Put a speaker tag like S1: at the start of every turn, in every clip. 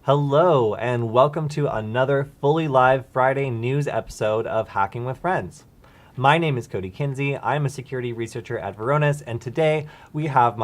S1: Hello, and welcome to another fully live Friday news episode of Hacking with Friends. My name is Cody Kinsey. I'm a security researcher at Varonis, and today we have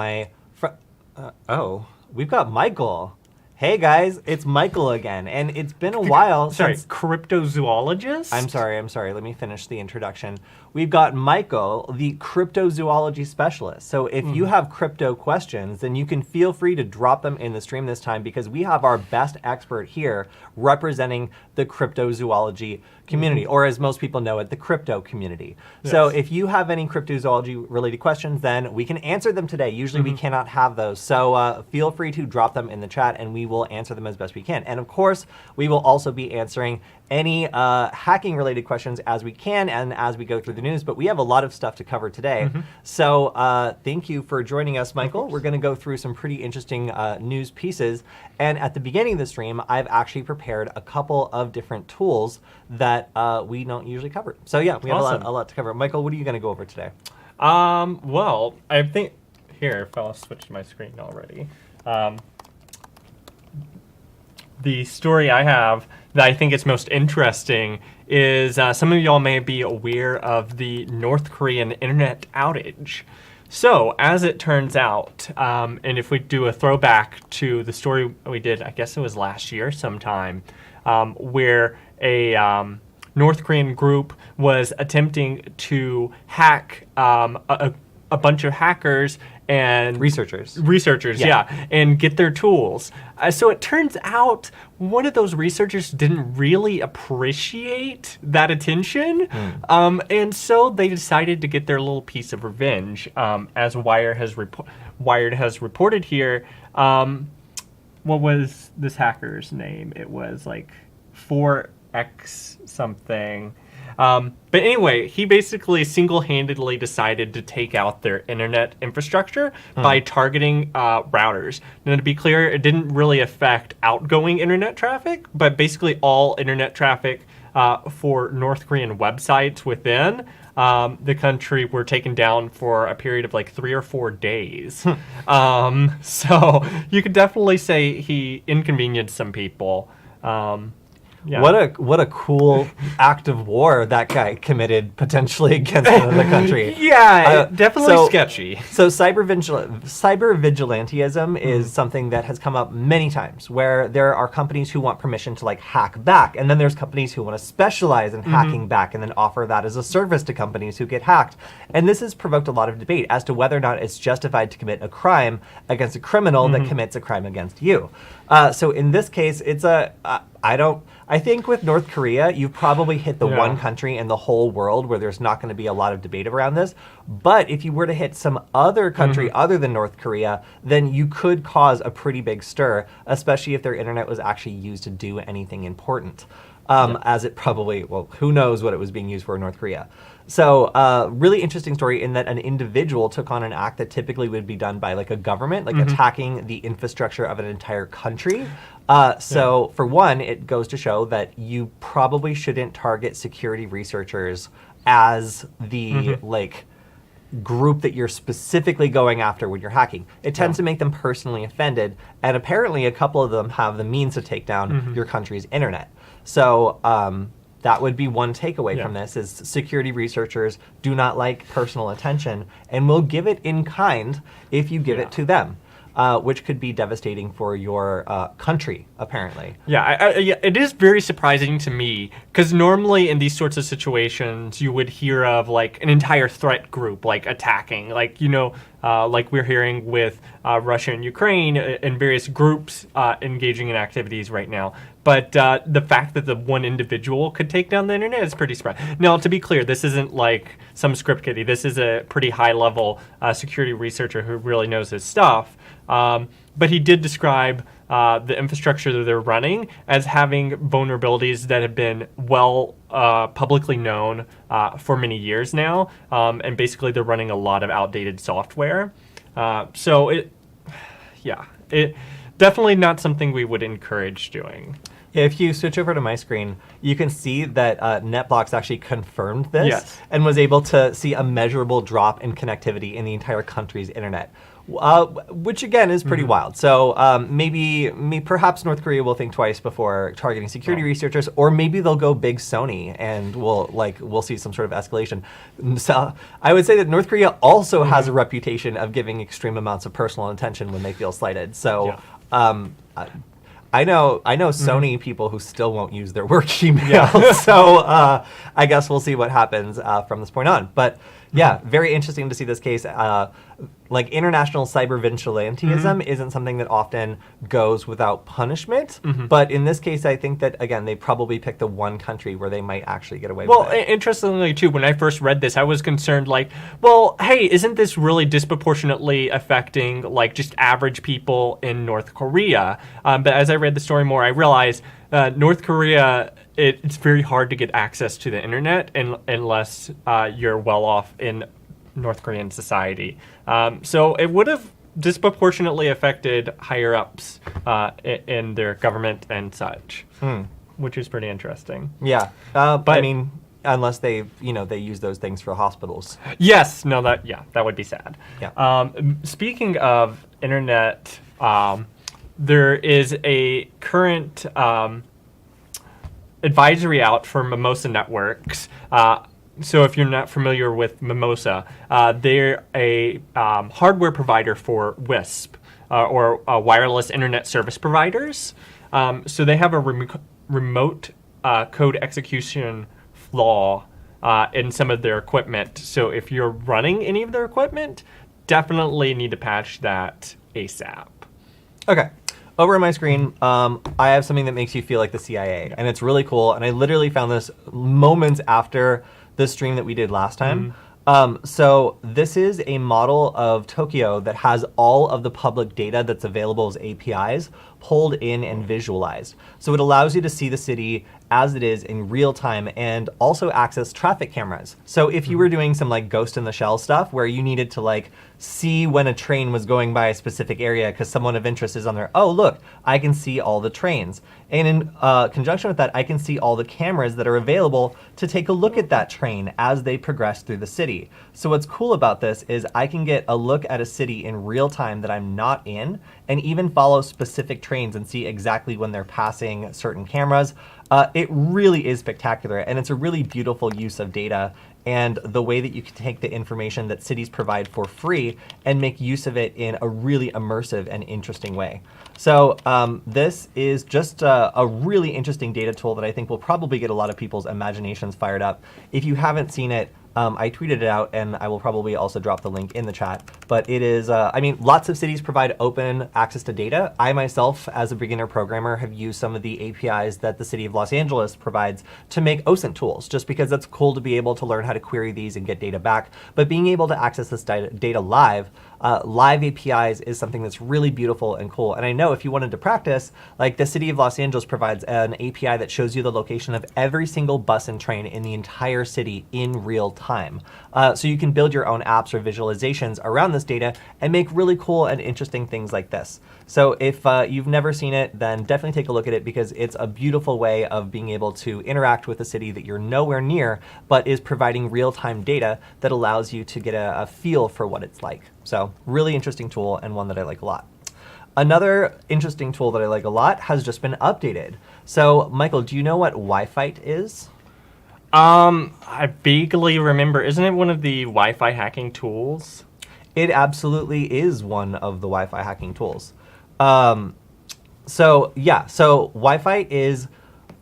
S1: we've got Michael. Hey guys, it's Michael again, and it's been a while since...
S2: Cryptozoologist?
S1: I'm sorry, let me finish the introduction. We've got Michael, the cryptozoology specialist. So if you have crypto questions, then you can feel free to drop them in the stream this time because we have our best expert here representing the cryptozoology community, or as most people know it, the crypto community. Yes. So if you have any cryptozoology related questions, then we can answer them today. Usually we cannot have those. So feel free to drop them in the chat and we will answer them as best we can. And of course, we will also be answering any hacking related questions as we can and as we go through the news, but we have a lot of stuff to cover today. So thank you for joining us, Michael. We're gonna go through some pretty interesting news pieces. And at the beginning of the stream, I've actually prepared a couple of different tools that we don't usually cover. So yeah, we have a lot to cover. Michael, what are you gonna go over today?
S2: Well, I think, here, if I'll switch to my screen already. The story I have that I think is most interesting is some of y'all may be aware of the North Korean internet outage. So, as it turns out, and if we do a throwback to the story we did, I guess it was last year sometime, where a North Korean group was attempting to hack a bunch of hackers and
S1: researchers,
S2: yeah, and get their tools. So it turns out one of those researchers didn't really appreciate that attention, and so they decided to get their little piece of revenge. As Wired has reported here, what was this hacker's name? It was like 4X something. But anyway, he basically single-handedly decided to take out their internet infrastructure by targeting routers. Now, to be clear, it didn't really affect outgoing internet traffic, but basically all internet traffic for North Korean websites within the country were taken down for a period of like 3 or 4 days. So you could definitely say he inconvenienced some people. Yeah.
S1: What a cool act of war that guy committed potentially against another country.
S2: Yeah, definitely sketchy.
S1: So cyber vigilantism is something that has come up many times, where there are companies who want permission to like hack back, and then there's companies who want to specialize in hacking back and then offer that as a service to companies who get hacked. And this has provoked a lot of debate as to whether or not it's justified to commit a crime against a criminal that commits a crime against you. So in this case, it's I think with North Korea, you've probably hit the one country in the whole world where there's not going to be a lot of debate around this. But if you were to hit some other country other than North Korea, then you could cause a pretty big stir, especially if their internet was actually used to do anything important. As it probably, well, who knows what it was being used for in North Korea. So really interesting story in that an individual took on an act that typically would be done by like a government, like attacking the infrastructure of an entire country. So for one, it goes to show that you probably shouldn't target security researchers as the like group that you're specifically going after when you're hacking. It tends to make them personally offended, and apparently a couple of them have the means to take down your country's internet. So that would be one takeaway from this is security researchers do not like personal attention and will give it in kind if you give it to them. Which could be devastating for your country, apparently.
S2: Yeah, it is very surprising to me, because normally in these sorts of situations, you would hear of like an entire threat group like attacking, like, you know, like we're hearing with Russia and Ukraine and various groups engaging in activities right now. But the fact that the one individual could take down the internet is pretty surprising. Now, to be clear, this isn't like some script kiddie. This is a pretty high-level security researcher who really knows his stuff. But he did describe the infrastructure that they're running as having vulnerabilities that have been well publicly known for many years now. And basically, they're running a lot of outdated software. So it definitely not something we would encourage doing.
S1: If you switch over to my screen, you can see that Netbox actually confirmed this and was able to see a measurable drop in connectivity in the entire country's internet. which again is pretty wild. So perhaps North Korea will think twice before targeting security researchers, or maybe they'll go big Sony and we'll see some sort of escalation. So I would say that North Korea also has a reputation of giving extreme amounts of personal attention when they feel slighted. So I know Sony people who still won't use their work email. So I guess we'll see what happens from this point on. But yeah, very interesting to see this case. Like international cyber vigilantism isn't something that often goes without punishment. But in this case, I think that, again, they probably picked the one country where they might actually get away with it.
S2: Well, interestingly, too, when I first read this, I was concerned, like, well, hey, isn't this really disproportionately affecting, like, just average people in North Korea? But as I read the story more, I realized North Korea, it's very hard to get access to the internet unless you're well off in North Korean society. So it would have disproportionately affected higher ups in their government and such, which is pretty interesting.
S1: Yeah, but I mean, unless they use those things for hospitals.
S2: Yes, no, that would be sad.
S1: Yeah.
S2: Speaking of internet, there is a current advisory out for Mimosa Networks. So if you're not familiar with Mimosa, they're a hardware provider for WISP, or wireless internet service providers. So they have a remote code execution flaw in some of their equipment. So if you're running any of their equipment, definitely need to patch that ASAP.
S1: Okay. Over on my screen, I have something that makes you feel like the CIA, and it's really cool. And I literally found this moments after the stream that we did last time. So this is a model of Tokyo that has all of the public data that's available as APIs pulled in and visualized. So it allows you to see the city as it is in real time and also access traffic cameras. So if you were doing some like Ghost in the Shell stuff where you needed to like see when a train was going by a specific area because someone of interest is on there, oh look, I can see all the trains. And in conjunction with that, I can see all the cameras that are available to take a look at that train as they progress through the city. So what's cool about this is I can get a look at a city in real time that I'm not in, and even follow specific trains and see exactly when they're passing certain cameras. It really is spectacular, and it's a really beautiful use of data and the way that you can take the information that cities provide for free and make use of it in a really immersive and interesting way. So this is just a really interesting data tool that I think will probably get a lot of people's imaginations fired up. If you haven't seen it, I tweeted it out, and I will probably also drop the link in the chat. But it is, I mean, lots of cities provide open access to data. I myself, as a beginner programmer, have used some of the APIs that the city of Los Angeles provides to make OSINT tools, just because it's cool to be able to learn how to query these and get data back. But being able to access this data live, live APIs is something that's really beautiful and cool. And I know if you wanted to practice, like the city of Los Angeles provides an API that shows you the location of every single bus and train in the entire city in real time. So you can build your own apps or visualizations around this data and make really cool and interesting things like this. So if you've never seen it, then definitely take a look at it, because it's a beautiful way of being able to interact with a city that you're nowhere near, but is providing real-time data that allows you to get a feel for what it's like. So really interesting tool, and one that I like a lot. Another interesting tool that I like a lot has just been updated. So Michael, do you know what YFight is?
S2: I vaguely remember. Isn't it one of the Wi-Fi hacking tools?
S1: It absolutely is one of the Wi-Fi hacking tools. So YFight is,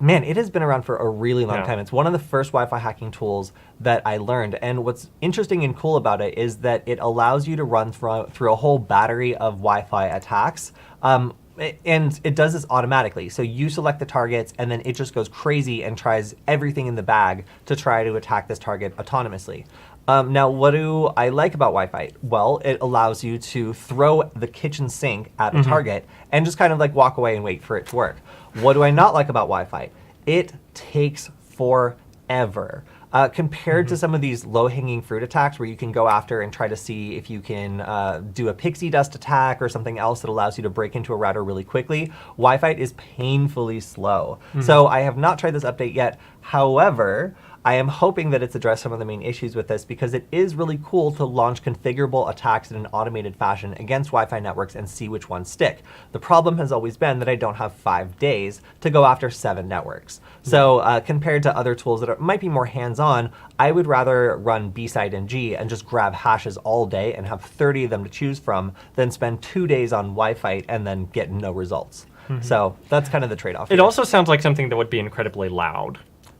S1: man, it has been around for a really long time. It's one of the first Wi-Fi hacking tools that I learned. And what's interesting and cool about it is that it allows you to run through a whole battery of Wi-Fi attacks. And it does this automatically. So you select the targets, and then it just goes crazy and tries everything in the bag to try to attack this target autonomously. Now, what do I like about YFight? Well, it allows you to throw the kitchen sink at a target and just kind of like walk away and wait for it to work. What do I not like about YFight? It takes forever. Compared to some of these low-hanging fruit attacks where you can go after and try to see if you can do a pixie dust attack or something else that allows you to break into a router really quickly, YFight is painfully slow. So I have not tried this update yet. However, I am hoping that it's addressed some of the main issues with this because it is really cool to launch configurable attacks in an automated fashion against Wi-Fi networks and see which ones stick. The problem has always been that I don't have 5 days to go after 7 networks. So compared to other tools that might be more hands-on, I would rather run B-Side and G and just grab hashes all day and have 30 of them to choose from than spend 2 days on YFight and then get no results. So that's kind of the trade-off.
S2: It also sounds like something that would be incredibly loud.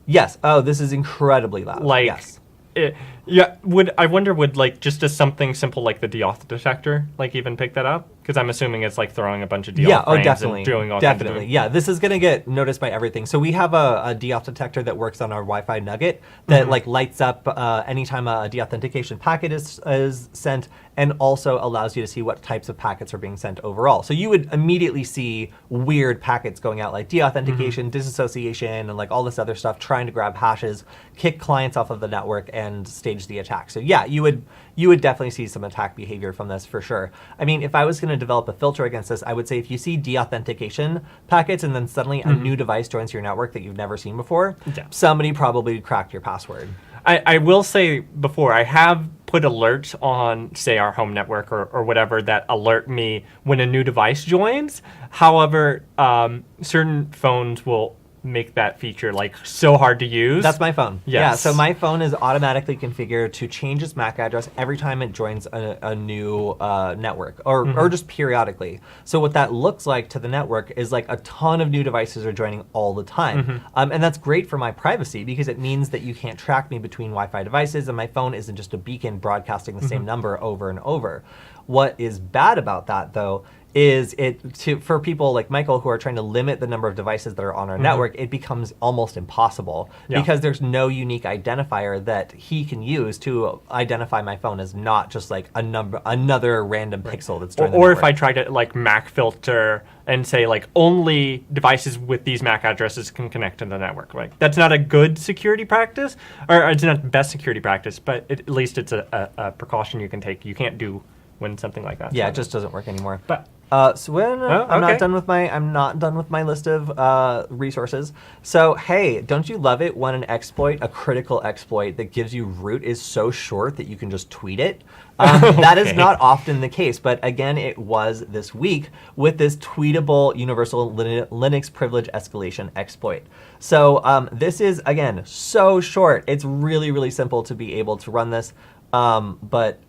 S1: Yes. Oh, this is incredibly loud.
S2: Like,
S1: yes.
S2: I wonder would like just a something simple like the deauth detector like even pick that up? Because I'm assuming it's like throwing a bunch of deauth frames
S1: definitely,
S2: and doing all
S1: definitely.
S2: kinds of
S1: Yeah, this is going to get noticed by everything. So we have a deauth detector that works on our Wi-Fi Nugget that like lights up anytime a deauthentication packet is sent, and also allows you to see what types of packets are being sent overall. So you would immediately see weird packets going out like deauthentication, disassociation, and like all this other stuff, trying to grab hashes, kick clients off of the network, and stage the attack. So yeah, you would definitely see some attack behavior from this for sure. I mean, if I was going to develop a filter against this, I would say if you see deauthentication packets and then suddenly a new device joins your network that you've never seen before, somebody probably cracked your password.
S2: I will say before, I have put alerts on, say, our home network or whatever that alert me when a new device joins. However, certain phones will make that feature like so hard to use.
S1: That's my phone.
S2: Yes.
S1: Yeah, so my phone is automatically configured to change its MAC address every time it joins a new network or just periodically. So what that looks like to the network is like a ton of new devices are joining all the time. And that's great for my privacy because it means that you can't track me between Wi-Fi devices and my phone isn't just a beacon broadcasting the same number over and over. What is bad about that though is for people like Michael who are trying to limit the number of devices that are on our network, it becomes almost impossible because there's no unique identifier that he can use to identify my phone as not just like another random pixel that's joined the
S2: or
S1: network.
S2: if I try to like MAC filter and say like only devices with these MAC addresses can connect to the network. Like that's not a good security practice, or it's not the best security practice, but at least it's a precaution you can take. You can't do when something like that.
S1: Yeah, it just doesn't work anymore.
S2: But
S1: so when I'm not done with my list of resources. So hey, don't you love it when an exploit, a critical exploit that gives you root, is so short that you can just tweet it? That is not often the case, but again, it was this week with this tweetable universal Linux privilege escalation exploit. So this is again so short. It's really, really simple to be able to run this. But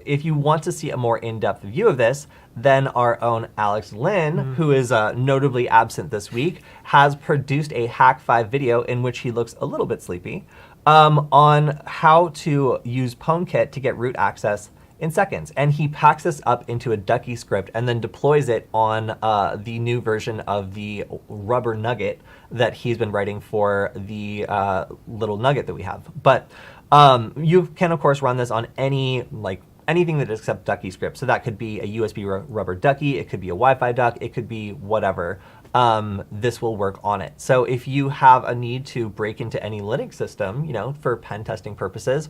S1: if you want to see a more in-depth view of this, then our own Alex Lin, who is notably absent this week, has produced a Hack 5 video in which he looks a little bit sleepy on how to use PwnKit to get root access in seconds. And he packs this up into a Ducky script and then deploys it on the new version of the rubber nugget that he's been writing for the little nugget that we have. But you can, of course, run this on anything that accepts Ducky script. So that could be a USB rubber ducky, it could be a Wi-Fi duck, it could be whatever. This will work on it. So if you have a need to break into any Linux system, for pen testing purposes,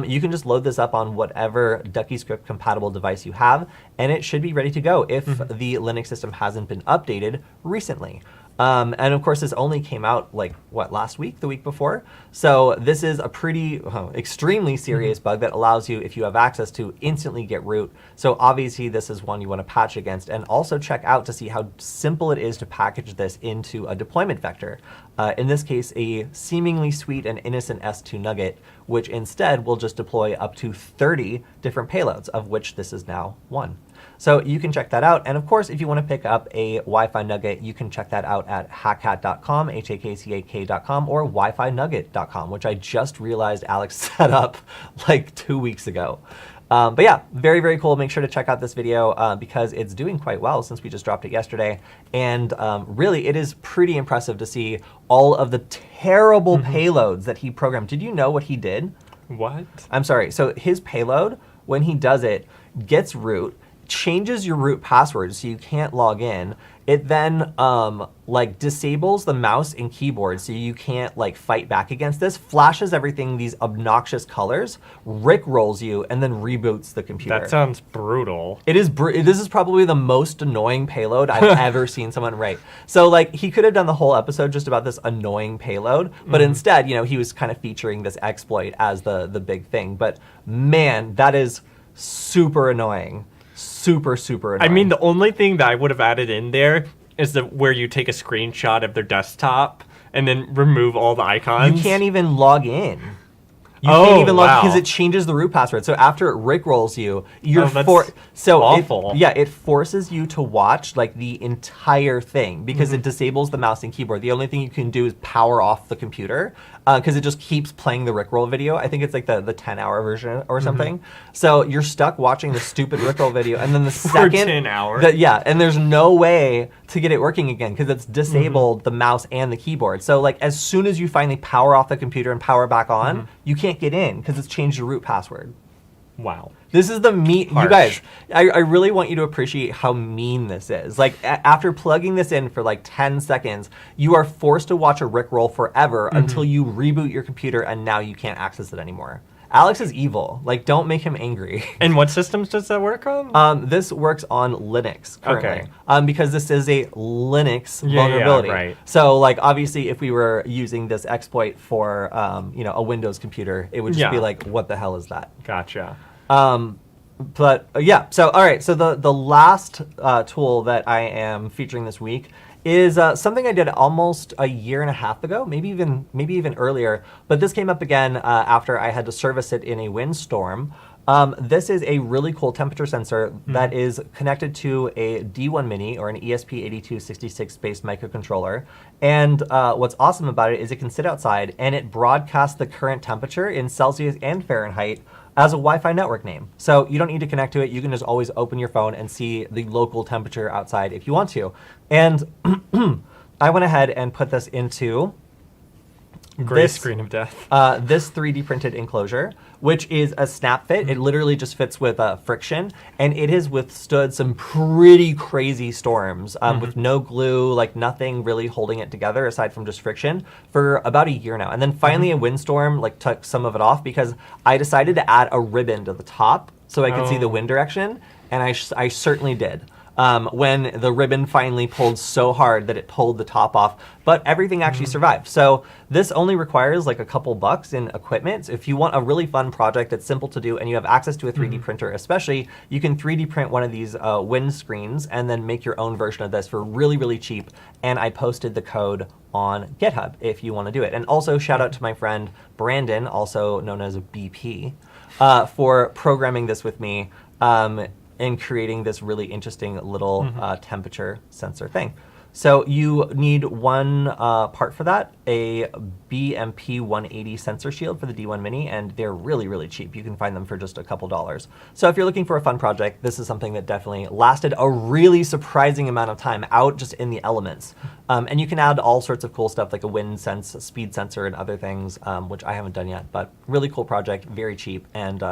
S1: you can just load this up on whatever Ducky script compatible device you have, and it should be ready to go if the Linux system hasn't been updated recently. And of course, this only came out last week, the week before. So this is a pretty extremely serious bug that allows you, if you have access, to instantly get root. So obviously this is one you want to patch against, and also check out to see how simple it is to package this into a deployment vector. In this case, a seemingly sweet and innocent S2 nugget, which instead will just deploy up to 30 different payloads, of which this is now one. So you can check that out. And of course, if you want to pick up a Wi-Fi Nugget, you can check that out at hackhat.com, HAKCAK.com, or WiFiNugget.com, which I just realized Alex set up like 2 weeks ago. But yeah, very, very cool. Make sure to check out this video because it's doing quite well since we just dropped it yesterday. And really, it is pretty impressive to see all of the terrible payloads that he programmed. Did you know what he did?
S2: What?
S1: I'm sorry. So his payload, when he does it, gets root. changes your root password so you can't log in. It then like disables the mouse and keyboard so you can't like fight back against this, flashes everything these obnoxious colors, rickrolls you, and then reboots the computer.
S2: That sounds brutal.
S1: It is. This is probably the most annoying payload I've ever seen someone write. So like he could have done the whole episode just about this annoying payload, but instead, you know, he was kind of featuring this exploit as the big thing. But man, that is super annoying. Super annoying.
S2: I mean, the only thing that I would have added in there is where you take a screenshot of their desktop and then remove all the icons.
S1: You can't even log in. You
S2: Oh,
S1: can't even log
S2: wow.
S1: because it changes the root password. So after it rickrolls you, you're
S2: that's awful.
S1: It forces you to watch like the entire thing because it disables the mouse and keyboard. The only thing you can do is power off the computer because it just keeps playing the rickroll video. I think it's like the 10-hour version or something. So you're stuck watching the stupid rickroll video, and then the second
S2: 10 hours.
S1: and there's no way to get it working again because it's disabled the mouse and the keyboard. So like as soon as you finally power off the computer and power back on, you can't get in because it's changed your root password.
S2: Wow.
S1: This is the mean.
S2: Harsh.
S1: You guys, I really want you to appreciate how mean this is. Like after plugging this in for like 10 seconds, you are forced to watch a rickroll forever until you reboot your computer, and now you can't access it anymore. Alex is evil. Like, don't make him angry.
S2: And what systems does that work on?
S1: This works on Linux currently, because this is a Linux
S2: Yeah,
S1: vulnerability.
S2: right.
S1: So, like, obviously, if we were using this exploit for, you know, a Windows computer, it would just be like, what the hell is that?
S2: Gotcha.
S1: But yeah, so all right, so the last tool that I am featuring this week is something I did almost a year and a half ago, maybe even earlier. But this came up again after I had to service it in a windstorm. This is a really cool temperature sensor that is connected to a D1 Mini or an ESP8266 based microcontroller. And what's awesome about it is it can sit outside and it broadcasts the current temperature in Celsius and Fahrenheit as a Wi-Fi network name. So you don't need to connect to it. You can just always open your phone and see the local temperature outside if you want to. And I went ahead and put this into
S2: Gray screen of death.
S1: this 3D printed enclosure, which is a snap fit. It literally just fits with friction, and it has withstood some pretty crazy storms with no glue, like nothing really holding it together aside from just friction for about a year now. And then finally a windstorm like took some of it off because I decided to add a ribbon to the top so I could see the wind direction, and I certainly did. When the ribbon finally pulled so hard that it pulled the top off, but everything actually survived. So this only requires like a couple bucks in equipment. So if you want a really fun project that's simple to do and you have access to a 3D printer especially, you can 3D print one of these wind screens and then make your own version of this for really, really cheap. And I posted the code on GitHub if you want to do it. And also shout out to my friend Brandon, also known as BP, for programming this with me. And creating this really interesting little temperature sensor thing. So you need one part for that, a BMP 180 sensor shield for the D1 Mini, and they're really, really cheap. You can find them for just a couple dollars. So if you're looking for a fun project, this is something that definitely lasted a really surprising amount of time out just in the elements. And you can add all sorts of cool stuff like a wind sense, speed sensor, and other things, which I haven't done yet, but really cool project, very cheap, and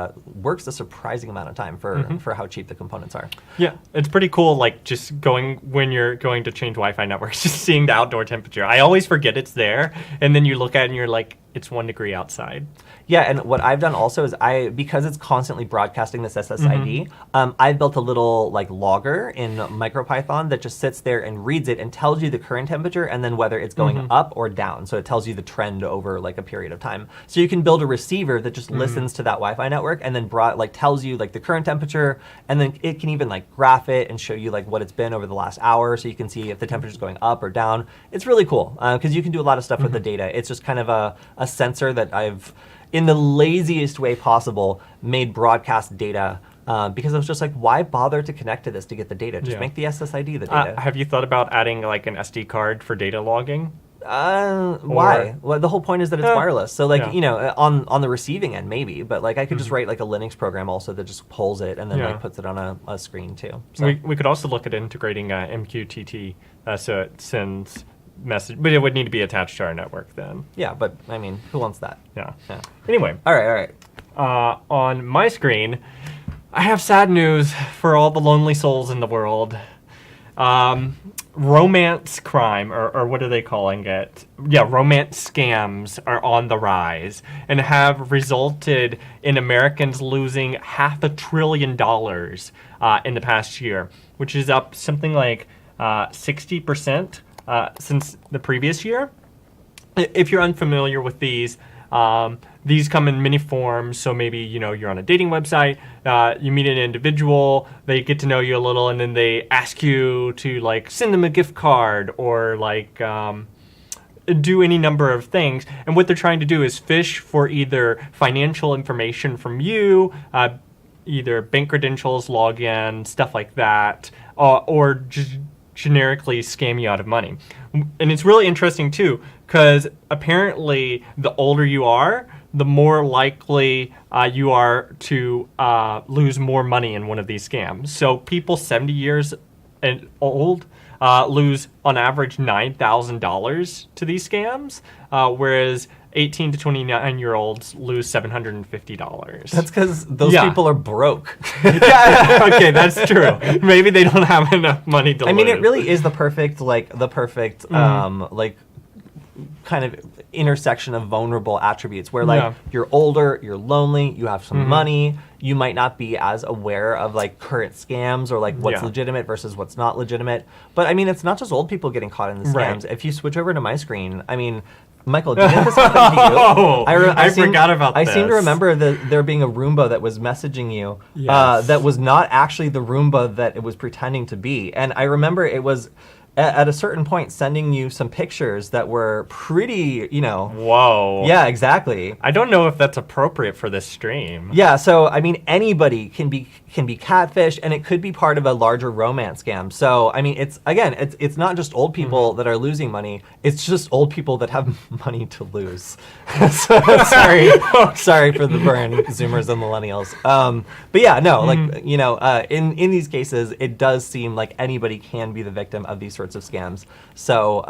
S1: works a surprising amount of time for how cheap the components are.
S2: Yeah, it's pretty cool, like just when you're going to change Wi-Fi networks, just seeing the outdoor temperature. I always forget it's there, and then you look at it and you're like, it's 1 degree outside.
S1: Yeah, and what I've done also is because it's constantly broadcasting this SSID, I've built a little like logger in MicroPython that just sits there and reads it and tells you the current temperature and then whether it's going up or down. So it tells you the trend over like a period of time. So you can build a receiver that just listens to that Wi-Fi network and then tells you like the current temperature, and then it can even like graph it and show you like what it's been over the last hour, so you can see if the temperature's going up or down. It's really cool because you can do a lot of stuff with the data. It's just kind of a sensor that I've, in the laziest way possible, made broadcast data because I was just like, why bother to connect to this to get the data? Just make the SSID the data.
S2: Have you thought about adding like an SD card for data logging?
S1: Why? Well, the whole point is that it's wireless. So like, you know, on the receiving end, maybe, but like I could just write like a Linux program also that just pulls it and then like puts it on a screen too. So
S2: We could also look at integrating MQTT so it sends message, but it would need to be attached to our network then.
S1: yeah, but I mean, who wants that?
S2: Yeah.
S1: Yeah.
S2: Anyway,
S1: All right.
S2: on my screen, I have sad news for all the lonely souls in the world. Romance crime, or what are they calling it? Yeah, romance scams are on the rise and have resulted in Americans losing $500 billion in the past year, which is up something like 60% since the previous year. If you're unfamiliar with these come in many forms. So maybe, you're on a dating website, you meet an individual, they get to know you a little, and then they ask you to like send them a gift card or like do any number of things. And what they're trying to do is fish for either financial information from you, either bank credentials, login, stuff like that, or just generically scam you out of money. And it's really interesting too, because apparently the older you are, the more likely you are to lose more money in one of these scams. So people 70 years and old lose on average $9,000 to these scams, whereas 18 to 29-year-olds lose $750.
S1: That's because those people are broke.
S2: Yeah, okay, that's true. Maybe they don't have enough money to lose.
S1: I mean, it really is the perfect kind of intersection of vulnerable attributes where you're older, you're lonely, you have some money, you might not be as aware of like current scams or like what's legitimate versus what's not legitimate. But I mean, it's not just old people getting caught in the scams. Right. If you switch over to my screen, I mean, Michael, did this happen to you?
S2: I forgot about this.
S1: I seem to remember there being a Roomba that was messaging you that was not actually the Roomba that it was pretending to be. And I remember it was at a certain point sending you some pictures that were pretty,
S2: Whoa.
S1: Yeah, exactly.
S2: I don't know if that's appropriate for this stream.
S1: Yeah, so I mean, anybody can be catfished, and it could be part of a larger romance scam. So I mean, it's not just old people that are losing money. It's just old people that have money to lose. So, sorry for the burn, Zoomers and Millennials. But yeah, no, in these cases, it does seem like anybody can be the victim of these sorts of scams. So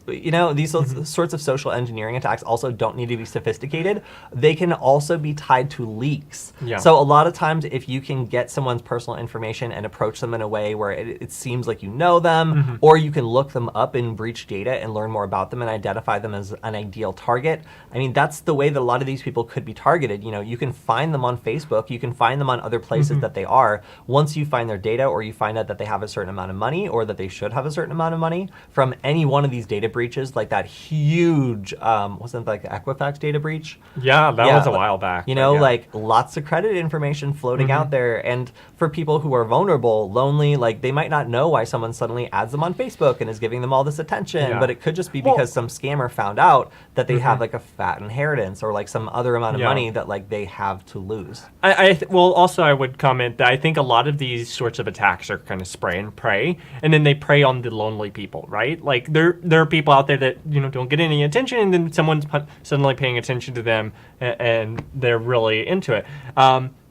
S1: these sorts of social engineering attacks also don't need to be sophisticated. They can also be tied to leaks. Yeah. So a lot of times if you can get someone's personal information and approach them in a way where it seems like you know them, or you can look them up in breach data and learn more about them and identify them as an ideal target. I mean, that's the way that a lot of these people could be targeted. You can find them on Facebook, you can find them on other places that they are. Once you find their data, or you find out that they have a certain amount of money, or that they should have a certain amount of money from any one of these data breaches, like that huge, wasn't it like the Equifax data breach?
S2: Yeah, that was a while back.
S1: Like lots of credit information floating out there. And for people who are vulnerable, lonely, like they might not know why someone suddenly adds them on Facebook and is giving them all this attention. But it could just be because some scammer found out that they have like a fat inheritance or like some other amount of money that like they have to lose.
S2: Also I would comment that I think a lot of these sorts of attacks are kind of spray and pray, and then they prey on the lonely people, right? Like there are people out there that don't get any attention, and then someone's suddenly paying attention to them and they're really into it.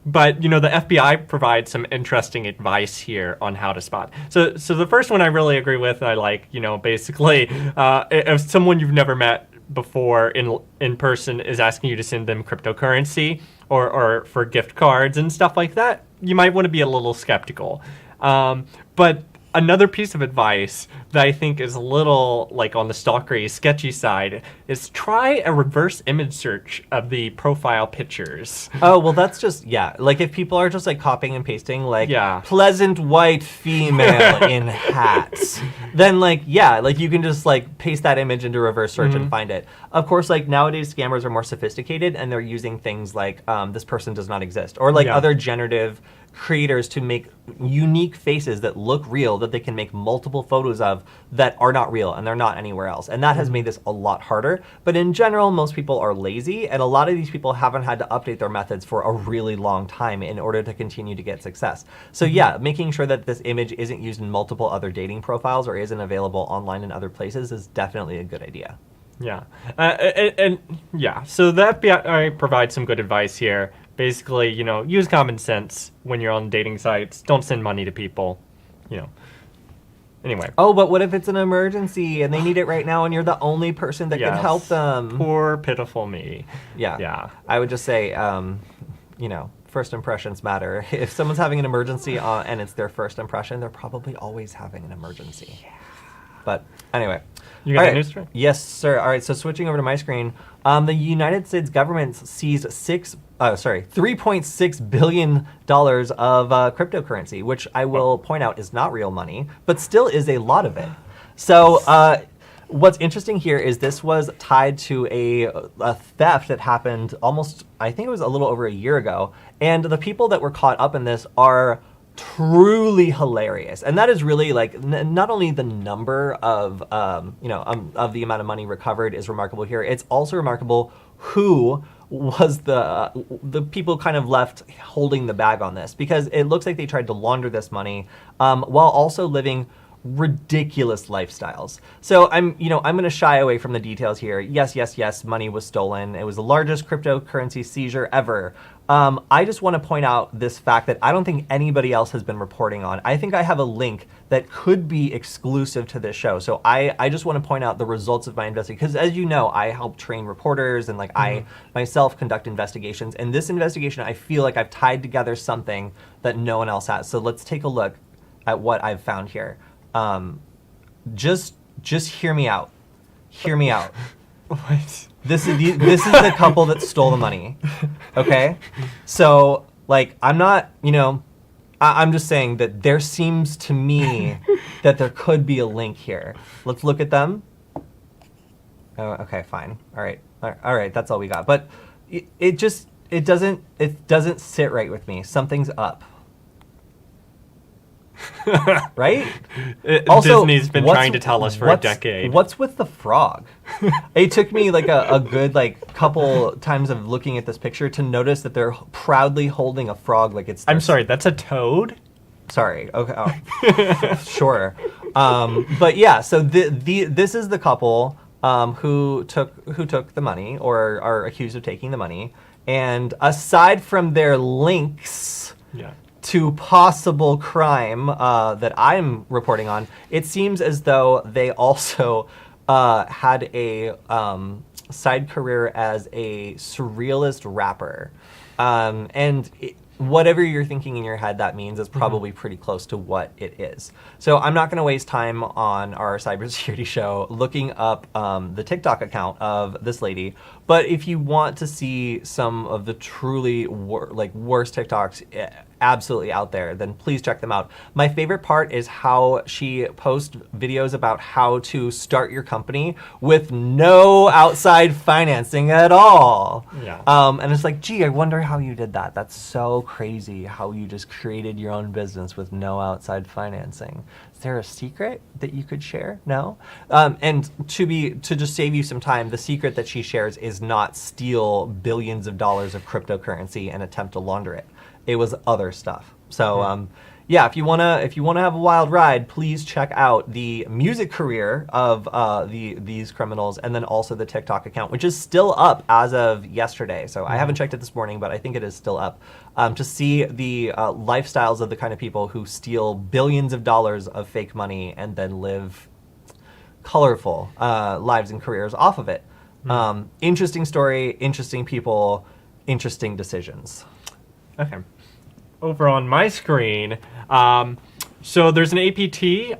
S2: But the FBI provides some interesting advice here on how to spot. So the first one I really agree with. I like, basically if someone you've never met before in person is asking you to send them cryptocurrency or for gift cards and stuff like that, you might want to be a little skeptical. But another piece of advice that I think is a little like on the stalkery, sketchy side is try a reverse image search of the profile pictures.
S1: Oh, well, that's just, like if people are just like copying and pasting like pleasant white female in hats, then you can just like paste that image into reverse search and find it. Of course, like nowadays scammers are more sophisticated and they're using things like this person does not exist, or like other generative creators to make unique faces that look real, that they can make multiple photos of that are not real and they're not anywhere else. And that has made this a lot harder. But in general, most people are lazy, and a lot of these people haven't had to update their methods for a really long time in order to continue to get success. So making sure that this image isn't used in multiple other dating profiles or isn't available online in other places is definitely a good idea.
S2: Yeah. So the FBI provides some good advice here. Basically, use common sense when you're on dating sites. Don't send money to people, Anyway.
S1: Oh, but what if it's an emergency and they need it right now and you're the only person that can help them?
S2: Poor, pitiful me.
S1: Yeah. I would just say, first impressions matter. If someone's having an emergency and it's their first impression, they're probably always having an emergency. Yeah. But anyway.
S2: You got the news story?
S1: Yes, sir. All right, so switching over to my screen, the United States government seized $3.6 billion of cryptocurrency, which I will point out is not real money, but still is a lot of it. So what's interesting here is this was tied to a theft that happened almost, I think it was a little over a year ago, and the people that were caught up in this are truly hilarious. And that is really like not only the number of of the amount of money recovered is remarkable here, it's also remarkable who was the people kind of left holding the bag on this, because it looks like they tried to launder this money while also living ridiculous lifestyles. So I'm going to shy away from the details here. Yes, money was stolen. It was the largest cryptocurrency seizure ever. I just want to point out this fact that I don't think anybody else has been reporting on. I think I have a link that could be exclusive to this show. So I just want to point out the results of my investigation, because as you know, I help train reporters and I myself conduct investigations. And this investigation, I feel like I've tied together something that no one else has. So let's take a look at what I've found here. Just hear me out. Hear me out.
S2: What?
S1: This is the couple that stole the money. Okay? So, I'm not, I'm just saying that there seems to me that there could be a link here. Let's look at them. Oh, okay, fine. All right, that's all we got. But it doesn't sit right with me. Something's up. Right?
S2: Also, Disney's been trying to tell us for a decade.
S1: What's with the frog? It took me a good couple times of looking at this picture to notice that they're proudly holding a frog like it's.
S2: I'm sorry, that's a toad?
S1: Sorry. Okay. Oh. Sure. But yeah, so this is the couple who took the money, or are accused of taking the money, and aside from their links.
S2: Yeah.
S1: To possible crime that I'm reporting on, it seems as though they also had a side career as a surrealist rapper. Whatever you're thinking in your head that means is probably pretty close to what it is. So I'm not going to waste time on our cybersecurity show looking up the TikTok account of this lady. But if you want to see some of the truly worst TikToks absolutely out there, then please check them out. My favorite part is how she posts videos about how to start your company with no outside financing at all.
S2: Yeah.
S1: And it's like, gee, I wonder how you did that. That's so crazy how you just created your own business with no outside financing. Is there a secret that you could share? No? And to just save you some time, the secret that she shares is not steal billions of dollars of cryptocurrency and attempt to launder it. It was other stuff. So yeah, if you wanna have a wild ride, please check out the music career of these criminals, and then also the TikTok account, which is still up as of yesterday. So I haven't checked it this morning, but I think it is still up, to see the lifestyles of the kind of people who steal billions of dollars of fake money and then live colorful lives and careers off of it. Interesting story, interesting people, interesting decisions.
S2: Okay. Over on my screen, so there's an APT,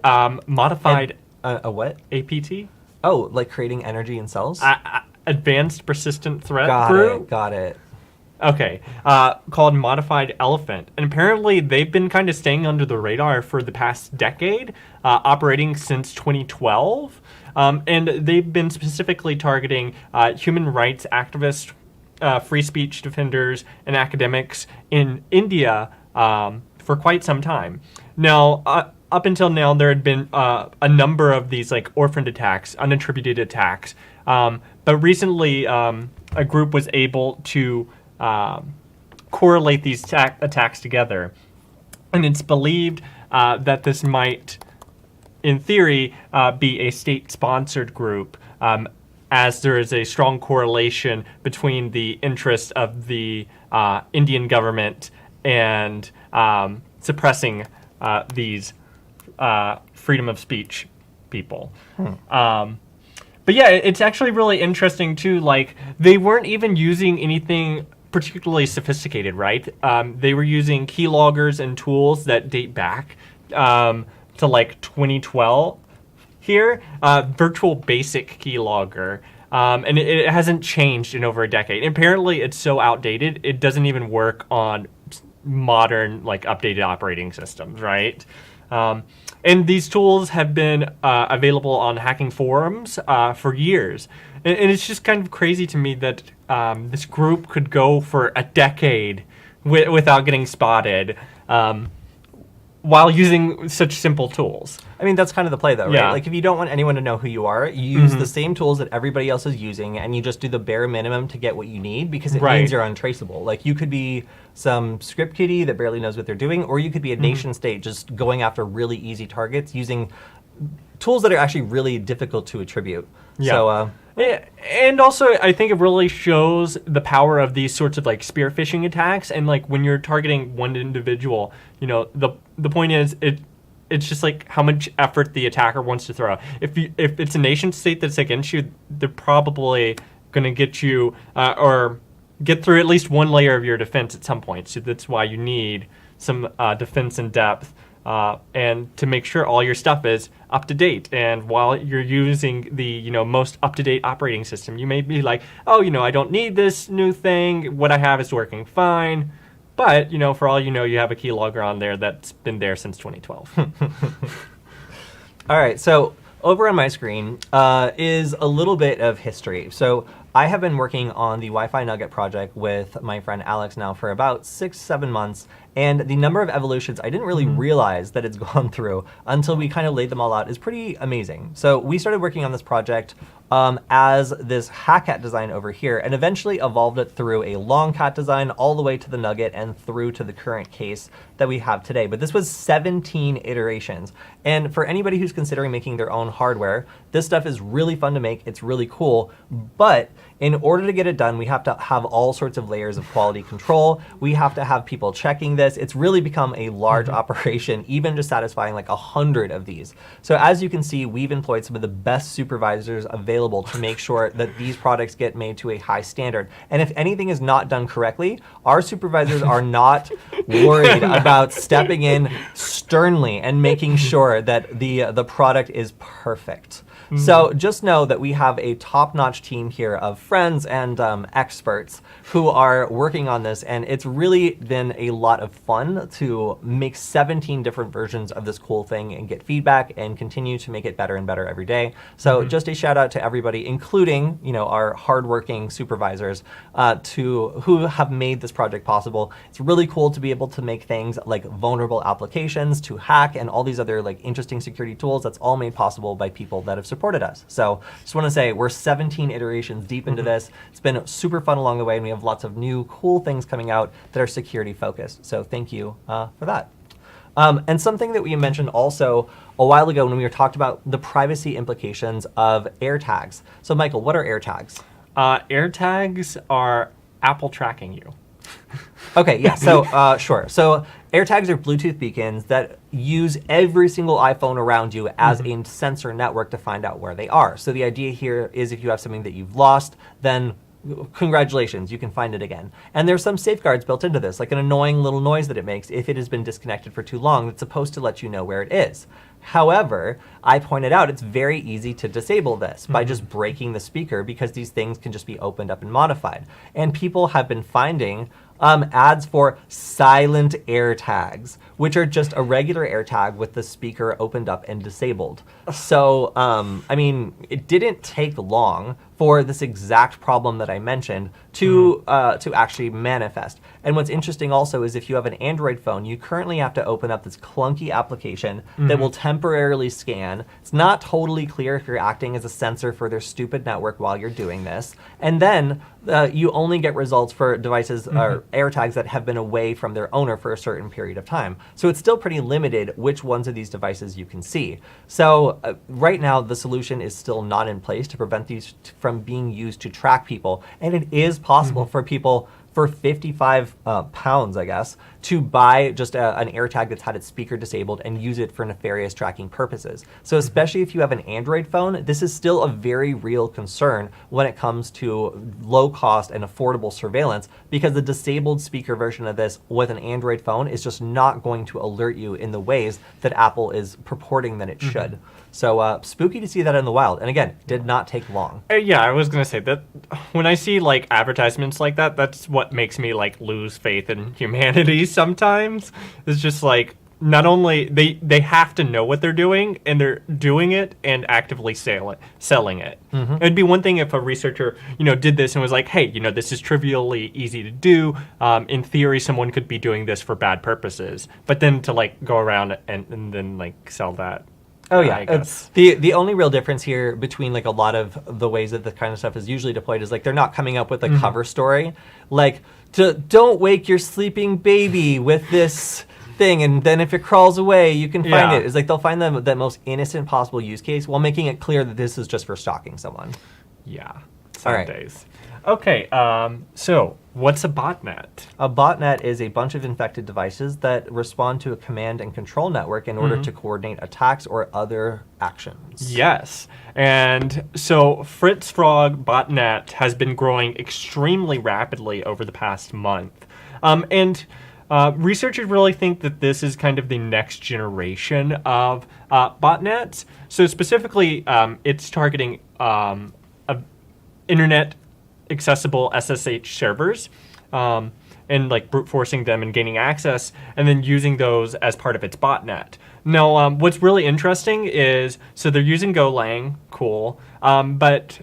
S2: modified...
S1: a what?
S2: APT?
S1: Oh, like creating energy in cells?
S2: Advanced Persistent Threat Group?
S1: Got it.
S2: Okay. Called Modified Elephant. And apparently they've been kind of staying under the radar for the past decade, operating since 2012. And they've been specifically targeting human rights activists, free speech defenders, and academics in India for quite some time. Now, up until now, there had been a number of these orphaned attacks, unattributed attacks. But recently, a group was able to correlate these attacks together. And it's believed that this might, in theory, be a state-sponsored group, as there is a strong correlation between the interests of the Indian government and suppressing these freedom of speech people. But yeah, it's actually really interesting too. They weren't even using anything particularly sophisticated, right? They were using keyloggers and tools that date back to like 2012 here, virtual basic keylogger. And it hasn't changed in over a decade. Apparently, it's so outdated, it doesn't even work on modern, like, updated operating systems, right? And these tools have been available on hacking forums for years. And it's just kind of crazy to me that this group could go for a decade without getting spotted while using such simple tools.
S1: I mean, that's kind of the play, though, right?
S2: Yeah.
S1: Like, if you don't want anyone to know who you are, you use the same tools that everybody else is using, and you just do the bare minimum to get what you need, because it means you're untraceable. Like, you could be some script kiddie that barely knows what they're doing, or you could be a nation state just going after really easy targets using tools that are actually really difficult to attribute.
S2: Yeah.
S1: So,
S2: and also, I think it really shows the power of these sorts of like spear phishing attacks. And like when you're targeting one individual, you know, the point is it's just like how much effort the attacker wants to throw. If it's a nation state that's against you, they're probably going to get you or get through at least one layer of your defense at some point. So that's why you need some defense in depth. And to make sure all your stuff is up to date. And while you're using the most up to date operating system, you may be like, oh, I don't need this new thing. What I have is working fine. But for all you have a keylogger on there that's been there since 2012.
S1: All right, so over on my screen is a little bit of history. So I have been working on the Wi-Fi Nugget project with my friend Alex now for about 6-7 months, and the number of evolutions I didn't really realize that it's gone through until we kind of laid them all out is pretty amazing. So we started working on this project as this hack-at design over here, and eventually evolved it through a long cat design all the way to the Nugget and through to the current case that we have today. But this was 17 iterations. And for anybody who's considering making their own hardware, this stuff is really fun to make. It's really cool. But in order to get it done, we have to have all sorts of layers of quality control. We have to have people checking this. It's really become a large operation, even just satisfying like 100 of these. So as you can see, we've employed some of the best supervisors available to make sure that these products get made to a high standard. And if anything is not done correctly, our supervisors are not worried about stepping in sternly and making sure that the product is perfect. So just know that we have a top-notch team here of friends and experts who are working on this, and it's really been a lot of fun to make 17 different versions of this cool thing and get feedback and continue to make it better and better every day. So just a shout out to everybody, including our hardworking supervisors who have made this project possible. It's really cool to be able to make things like vulnerable applications to hack and all these other like interesting security tools. That's all made possible by people that have supported us. So just want to say we're 17 iterations deep into this. It's been super fun along the way, and we have lots of new cool things coming out that are security focused. So thank you for that. And something that we mentioned also a while ago when we were talked about the privacy implications of AirTags. So Michael, what are AirTags?
S2: AirTags are Apple tracking you.
S1: Okay, yeah, so sure. So AirTags are Bluetooth beacons that use every single iPhone around you as a sensor network to find out where they are. So the idea here is if you have something that you've lost, then congratulations, you can find it again. And there's some safeguards built into this, like an annoying little noise that it makes if it has been disconnected for too long that's supposed to let you know where it is. However, I pointed out it's very easy to disable this by just breaking the speaker, because these things can just be opened up and modified. And people have been finding ads for silent AirTags, which are just a regular AirTag with the speaker opened up and disabled. So, I mean, it didn't take long for this exact problem that I mentioned to actually manifest. And what's interesting also is if you have an Android phone, you currently have to open up this clunky application that will temporarily scan. It's not totally clear if you're acting as a sensor for their stupid network while you're doing this. And then you only get results for devices or AirTags that have been away from their owner for a certain period of time. So it's still pretty limited which ones of these devices you can see. So right now, the solution is still not in place to prevent these from being used to track people. And it is possible for people for 55 pounds, I guess, to buy just an AirTag that's had its speaker disabled and use it for nefarious tracking purposes. So especially if you have an Android phone, this is still a very real concern when it comes to low cost and affordable surveillance, because the disabled speaker version of this with an Android phone is just not going to alert you in the ways that Apple is purporting that it should. So spooky to see that in the wild. And again, did not take long.
S2: Yeah, I was gonna say that when I see like advertisements like that, that's what makes me like lose faith in humanity sometimes. It's just like, not only they have to know what they're doing, and they're doing it and actively selling it. It'd be one thing if a researcher, did this and was like, hey, this is trivially easy to do. In theory, someone could be doing this for bad purposes. But then to like go around and then like sell that.
S1: Oh yeah, it's the only real difference here between like a lot of the ways that this kind of stuff is usually deployed is like they're not coming up with a cover story like don't wake your sleeping baby with this thing, and then if it crawls away you can find it. It's like they'll find the most innocent possible use case while making it clear that this is just for stalking someone.
S2: Yeah.
S1: All right.
S2: Days. Okay, so what's a botnet?
S1: A botnet is a bunch of infected devices that respond to a command and control network in order to coordinate attacks or other actions.
S2: Yes, and so Fritz Frog botnet has been growing extremely rapidly over the past month. Researchers really think that this is kind of the next generation of botnets. So specifically, it's targeting internet accessible SSH servers, and like brute forcing them and gaining access, and then using those as part of its botnet. Now, what's really interesting is, so they're using Golang, cool, but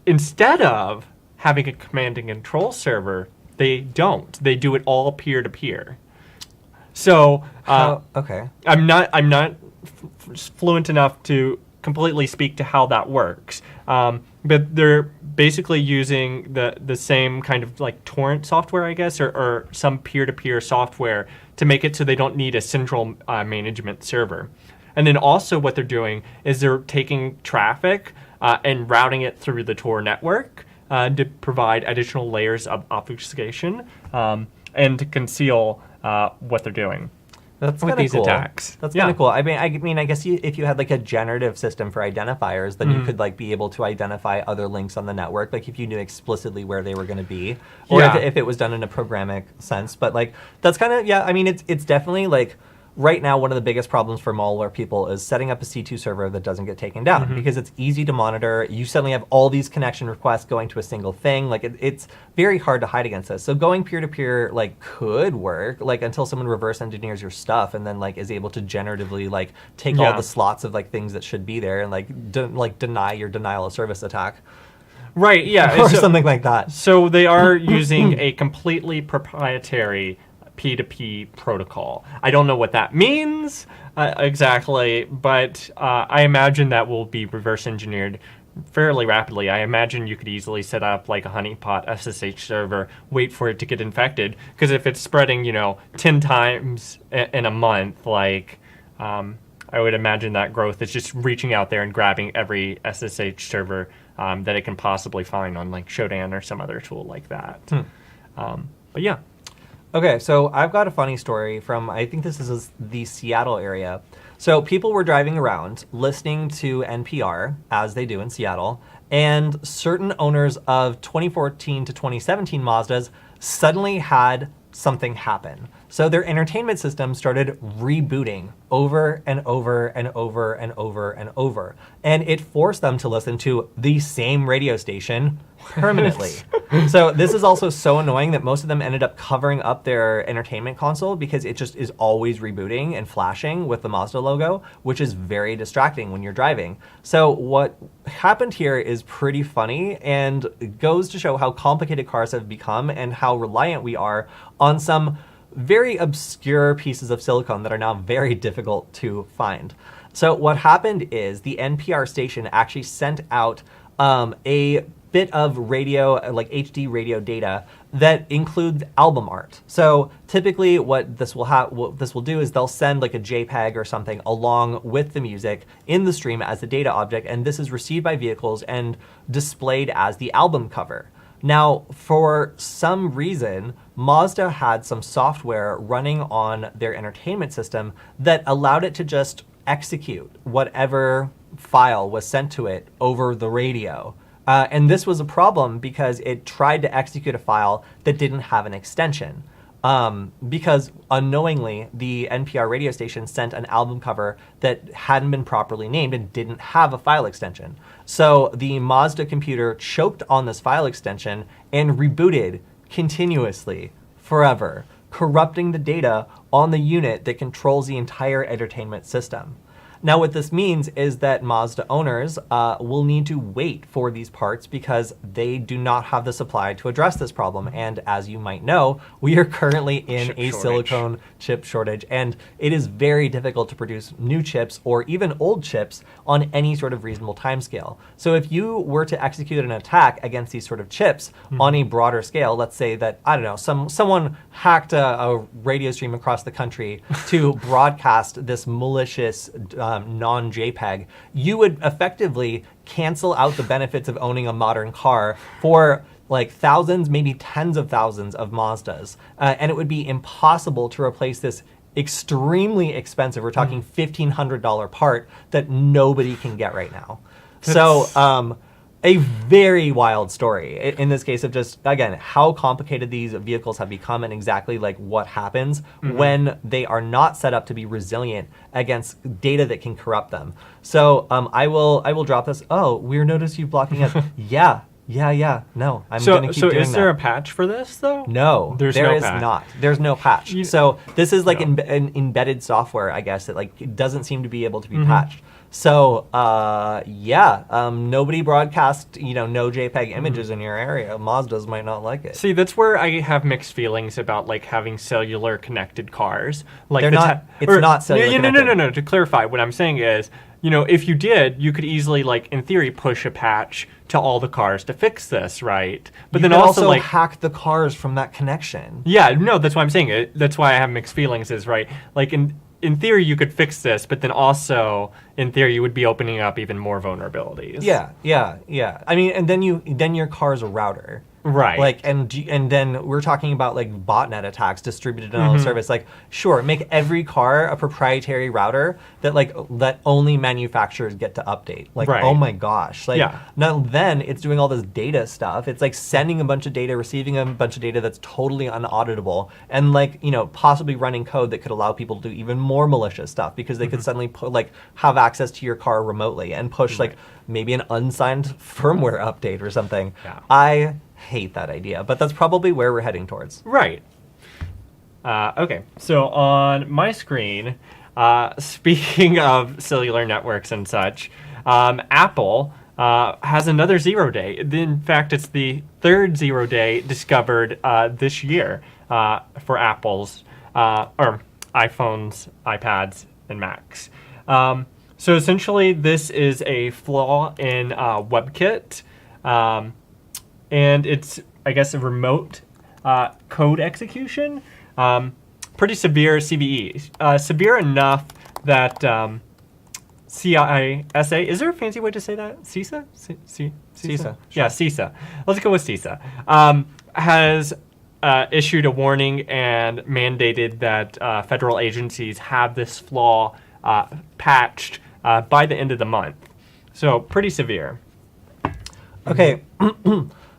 S2: instead of having a command and control server, they don't. They do it all peer-to-peer. So,
S1: okay,
S2: I'm not fluent enough to completely speak to how that works. But they're basically using the same kind of like torrent software, I guess, or some peer-to-peer software to make it so they don't need a central management server. And then also what they're doing is they're taking traffic and routing it through the Tor network to provide additional layers of obfuscation and to conceal what they're doing.
S1: That's
S2: with these
S1: cool.
S2: attacks.
S1: That's kind of cool. I mean, I guess if you had like a generative system for identifiers, then you could like be able to identify other links on the network, like if you knew explicitly where they were going to be, or if it was done in a programmatic sense. But like that's kind of I mean, it's definitely like. Right now, one of the biggest problems for malware people is setting up a C2 server that doesn't get taken down because it's easy to monitor. You suddenly have all these connection requests going to a single thing. Like it's very hard to hide against this. So going peer-to-peer like could work like until someone reverse engineers your stuff and then like is able to generatively like take all the slots of like things that should be there and like deny your denial of service attack.
S2: Right. Yeah.
S1: Or something like that.
S2: So they are using a completely proprietary P2P protocol. I don't know what that means exactly, but I imagine that will be reverse engineered fairly rapidly. I imagine you could easily set up like a honeypot SSH server, wait for it to get infected, because if it's spreading, 10 times in a month, like I would imagine that growth is just reaching out there and grabbing every SSH server that it can possibly find on like Shodan or some other tool like that. But yeah.
S1: Okay, so I've got a funny story from, I think this is the Seattle area. So people were driving around listening to NPR, as they do in Seattle, and certain owners of 2014 to 2017 Mazdas suddenly had something happen. So their entertainment system started rebooting over and over and over and over and over. And it forced them to listen to the same radio station permanently. So this is also so annoying that most of them ended up covering up their entertainment console because it just is always rebooting and flashing with the Mazda logo, which is very distracting when you're driving. So what happened here is pretty funny and goes to show how complicated cars have become and how reliant we are on some very obscure pieces of silicon that are now very difficult to find. So what happened is the NPR station actually sent out a bit of radio, like HD radio data that includes album art. So typically what this will do is they'll send like a JPEG or something along with the music in the stream as a data object, and this is received by vehicles and displayed as the album cover. Now, for some reason, Mazda had some software running on their entertainment system that allowed it to just execute whatever file was sent to it over the radio. And this was a problem because it tried to execute a file that didn't have an extension. Because unknowingly, the NPR radio station sent an album cover that hadn't been properly named and didn't have a file extension. So the Mazda computer choked on this file extension and rebooted continuously, forever, corrupting the data on the unit that controls the entire entertainment system. Now, what this means is that Mazda owners will need to wait for these parts because they do not have the supply to address this problem. And as you might know, we are currently in a silicone chip shortage, and it is very difficult to produce new chips or even old chips on any sort of reasonable timescale. So if you were to execute an attack against these sort of chips on a broader scale, let's say that, I don't know, someone hacked a radio stream across the country to broadcast this malicious non-JPEG, you would effectively cancel out the benefits of owning a modern car for like thousands, maybe tens of thousands of Mazdas. And it would be impossible to replace this extremely expensive, we're talking $1,500 part that nobody can get right now. So a very wild story in this case of just, again, how complicated these vehicles have become and exactly like what happens when they are not set up to be resilient against data that can corrupt them. So I will drop this. Oh, weird notice you blocking us. Yeah. No, I'm going to keep doing that.
S2: So is there a patch for this, though?
S1: No, there is not. There's no patch. So this is like an embedded software, I guess, that like it doesn't seem to be able to be patched. So nobody broadcast, no JPEG images in your area. Mazdas might not like it.
S2: See, that's where I have mixed feelings about like having cellular connected cars. Like
S1: it's not cellular connected.
S2: No. To clarify, what I'm saying is, if you did, you could easily, like, in theory, push a patch to all the cars to fix this, right? But
S1: you
S2: then
S1: can
S2: also like
S1: hack the cars from that connection.
S2: Yeah, no, that's why I'm saying. That's why I have mixed feelings. Is right, like in theory you could fix this, but then also in theory you would be opening up even more vulnerabilities.
S1: Yeah. I mean, and then your car's a router.
S2: Right.
S1: Like, and then we're talking about like botnet attacks distributed on all the service. Like, sure, make every car a proprietary router that only manufacturers get to update. Like, oh my gosh. Like, now then it's doing all this data stuff. It's like sending a bunch of data, receiving a bunch of data that's totally unauditable, and like, possibly running code that could allow people to do even more malicious stuff because they could suddenly have access to your car remotely and push like maybe an unsigned firmware update or something.
S2: Yeah.
S1: I hate that idea, but that's probably where we're heading towards.
S2: Right. Okay, so on my screen, speaking of cellular networks and such, Apple has another 0 day. In fact, it's the third 0 day discovered this year for Apple's or iPhones, iPads, and Macs. So essentially, this is a flaw in WebKit. And it's, I guess, a remote code execution. Pretty severe CVE. Severe enough that CISA, is there a fancy way to say that? CISA?
S1: CISA.
S2: Yeah, CISA. Let's go with CISA. Has issued a warning and mandated that federal agencies have this flaw patched by the end of the month. So pretty severe.
S1: Okay.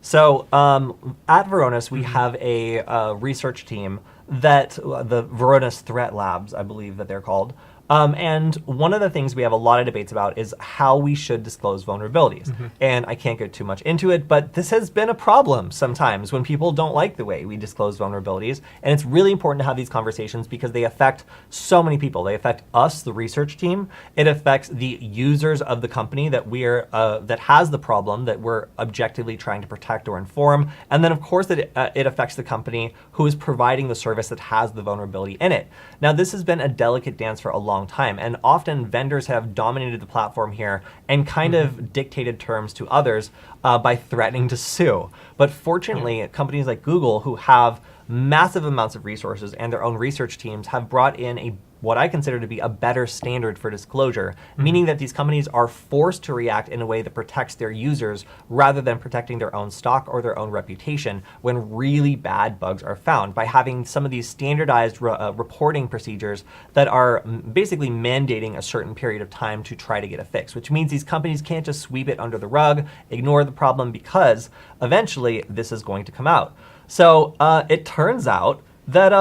S1: So at Varonis, we have a research team that the Varonis Threat Labs, I believe that they're called. And one of the things we have a lot of debates about is how we should disclose vulnerabilities. And I can't get too much into it, but this has been a problem sometimes when people don't like the way we disclose vulnerabilities. And it's really important to have these conversations because they affect so many people. They affect us, the research team. It affects the users of the company that that has the problem that we're objectively trying to protect or inform. And then, of course, it affects the company who is providing the service that has the vulnerability in it. Now, this has been a delicate dance for a long time, and often vendors have dominated the platform here and kind of dictated terms to others by threatening to sue. But fortunately, companies like Google, who have massive amounts of resources and their own research teams, have brought in a what I consider to be a better standard for disclosure, meaning that these companies are forced to react in a way that protects their users rather than protecting their own stock or their own reputation when really bad bugs are found, by having some of these standardized reporting procedures that are basically mandating a certain period of time to try to get a fix, which means these companies can't just sweep it under the rug, ignore the problem, because eventually this is going to come out. So it turns out that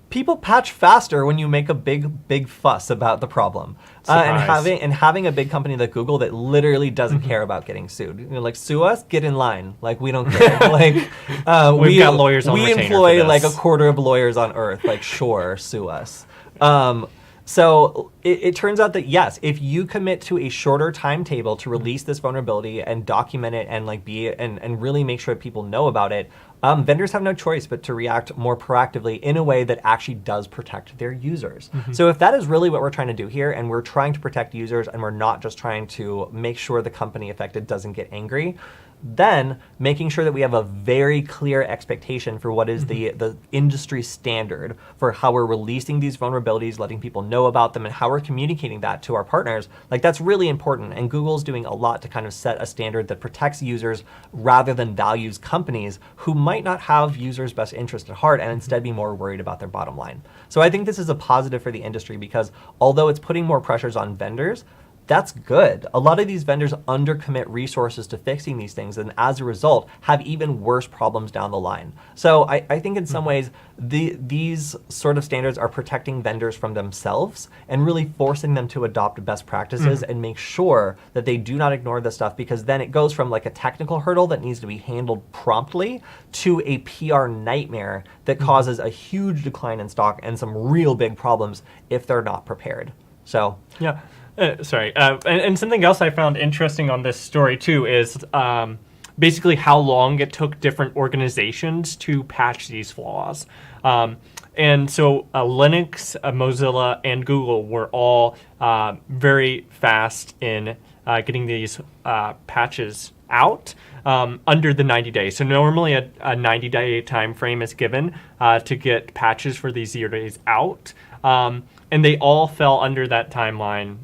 S1: people patch faster when you make a big fuss about the problem. And having a big company like Google that literally doesn't care about getting sued. You know, like, sue us, get in line. Like, we don't care. Like,
S2: we've got lawyers on
S1: we
S2: retainer
S1: employ
S2: for
S1: like
S2: this.
S1: a quarter of lawyers on Earth. Like, sure, sue us. So it turns out that yes, if you commit to a shorter timetable to release this vulnerability and document it and like and really make sure people know about it, vendors have no choice but to react more proactively in a way that actually does protect their users. So if that is really what we're trying to do here, and we're trying to protect users and we're not just trying to make sure the company affected doesn't get angry, then making sure that we have a very clear expectation for what is the industry standard for how we're releasing these vulnerabilities, letting people know about them, and how we're communicating that to our partners, like, that's really important. And Google's doing a lot to kind of set a standard that protects users rather than values companies who might not have users' best interest at heart and instead be more worried about their bottom line. So I think this is a positive for the industry, because although it's putting more pressures on vendors, that's good. A lot of these vendors undercommit resources to fixing these things, and as a result have even worse problems down the line. So I think in some ways these sort of standards are protecting vendors from themselves and really forcing them to adopt best practices and make sure that they do not ignore this stuff, because then it goes from like a technical hurdle that needs to be handled promptly to a PR nightmare that causes a huge decline in stock and some real big problems if they're not prepared. So
S2: yeah. And something else I found interesting on this story too is basically how long it took different organizations to patch these flaws. And so Linux, Mozilla, and Google were all very fast in getting these patches out under the 90 days. So normally a 90-day time frame is given to get patches for these 0 days out. And they all fell under that timeline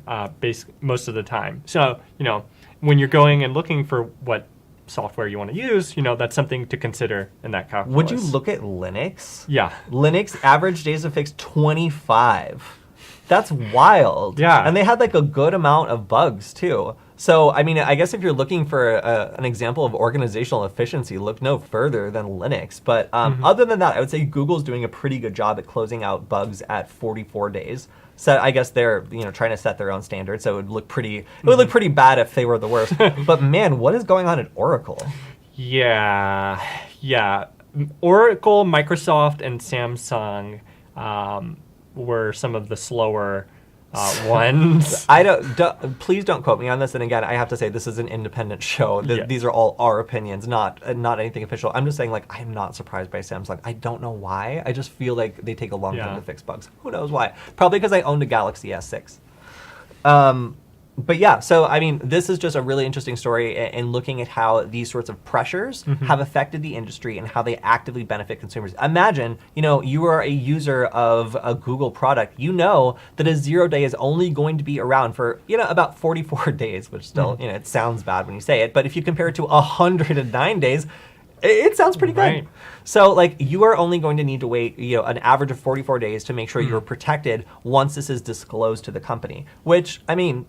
S2: most of the time. So, you know, when you're going and looking for what software you want to use, you know, that's something to consider in that calculus.
S1: would you look at Linux?
S2: Yeah.
S1: Linux average days of fix 25. That's wild.
S2: Yeah.
S1: And they had like a good amount of bugs too. So, I mean, I guess if you're looking for an example of organizational efficiency, look no further than Linux. But other than that, I would say Google's doing a pretty good job at closing out bugs at 44 days. So I guess they're trying to set their own standards. So it would look pretty bad if they were the worst. But man, what is going on at Oracle?
S2: Yeah. Oracle, Microsoft, and Samsung were some of the slower ones.
S1: Please don't quote me on this. And again, I have to say this is an independent show. These are all our opinions, not anything official. I'm just saying, like, I'm not surprised by Samsung. I don't know why. I just feel like they take a long time to fix bugs. Who knows why? Probably because I owned a Galaxy S6. But yeah, so I mean, this is just a really interesting story in looking at how these sorts of pressures have affected the industry and how they actively benefit consumers. Imagine, you are a user of a Google product. You know that a 0 day is only going to be around for, about 44 days, which still, it sounds bad when you say it. But if you compare it to 109 days, it sounds pretty good.
S2: Right.
S1: So, like, you are only going to need to wait, an average of 44 days to make sure you're protected once this is disclosed to the company. Which, I mean,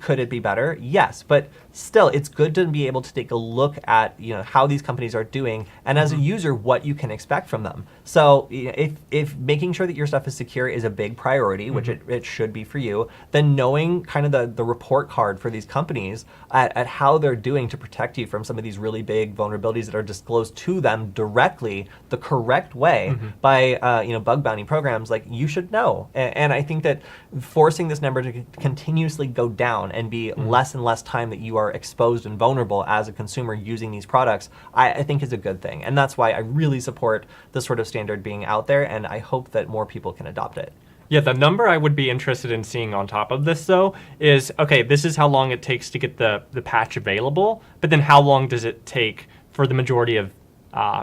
S1: could it be better? Yes, but still, it's good to be able to take a look at, how these companies are doing, and as a user, what you can expect from them. So, if making sure that your stuff is secure is a big priority, which it should be for you, then knowing kind of the report card for these companies at how they're doing to protect you from some of these really big vulnerabilities that are disclosed to them directly the correct way by bug bounty programs, like, you should know. And I think that forcing this number to continuously go down and be less and less time that you are exposed and vulnerable as a consumer using these products, I think is a good thing. And that's why I really support this sort of standard being out there, and I hope that more people can adopt it.
S2: Yeah, the number I would be interested in seeing on top of this, though, is, okay, this is how long it takes to get the patch available, but then how long does it take for the majority of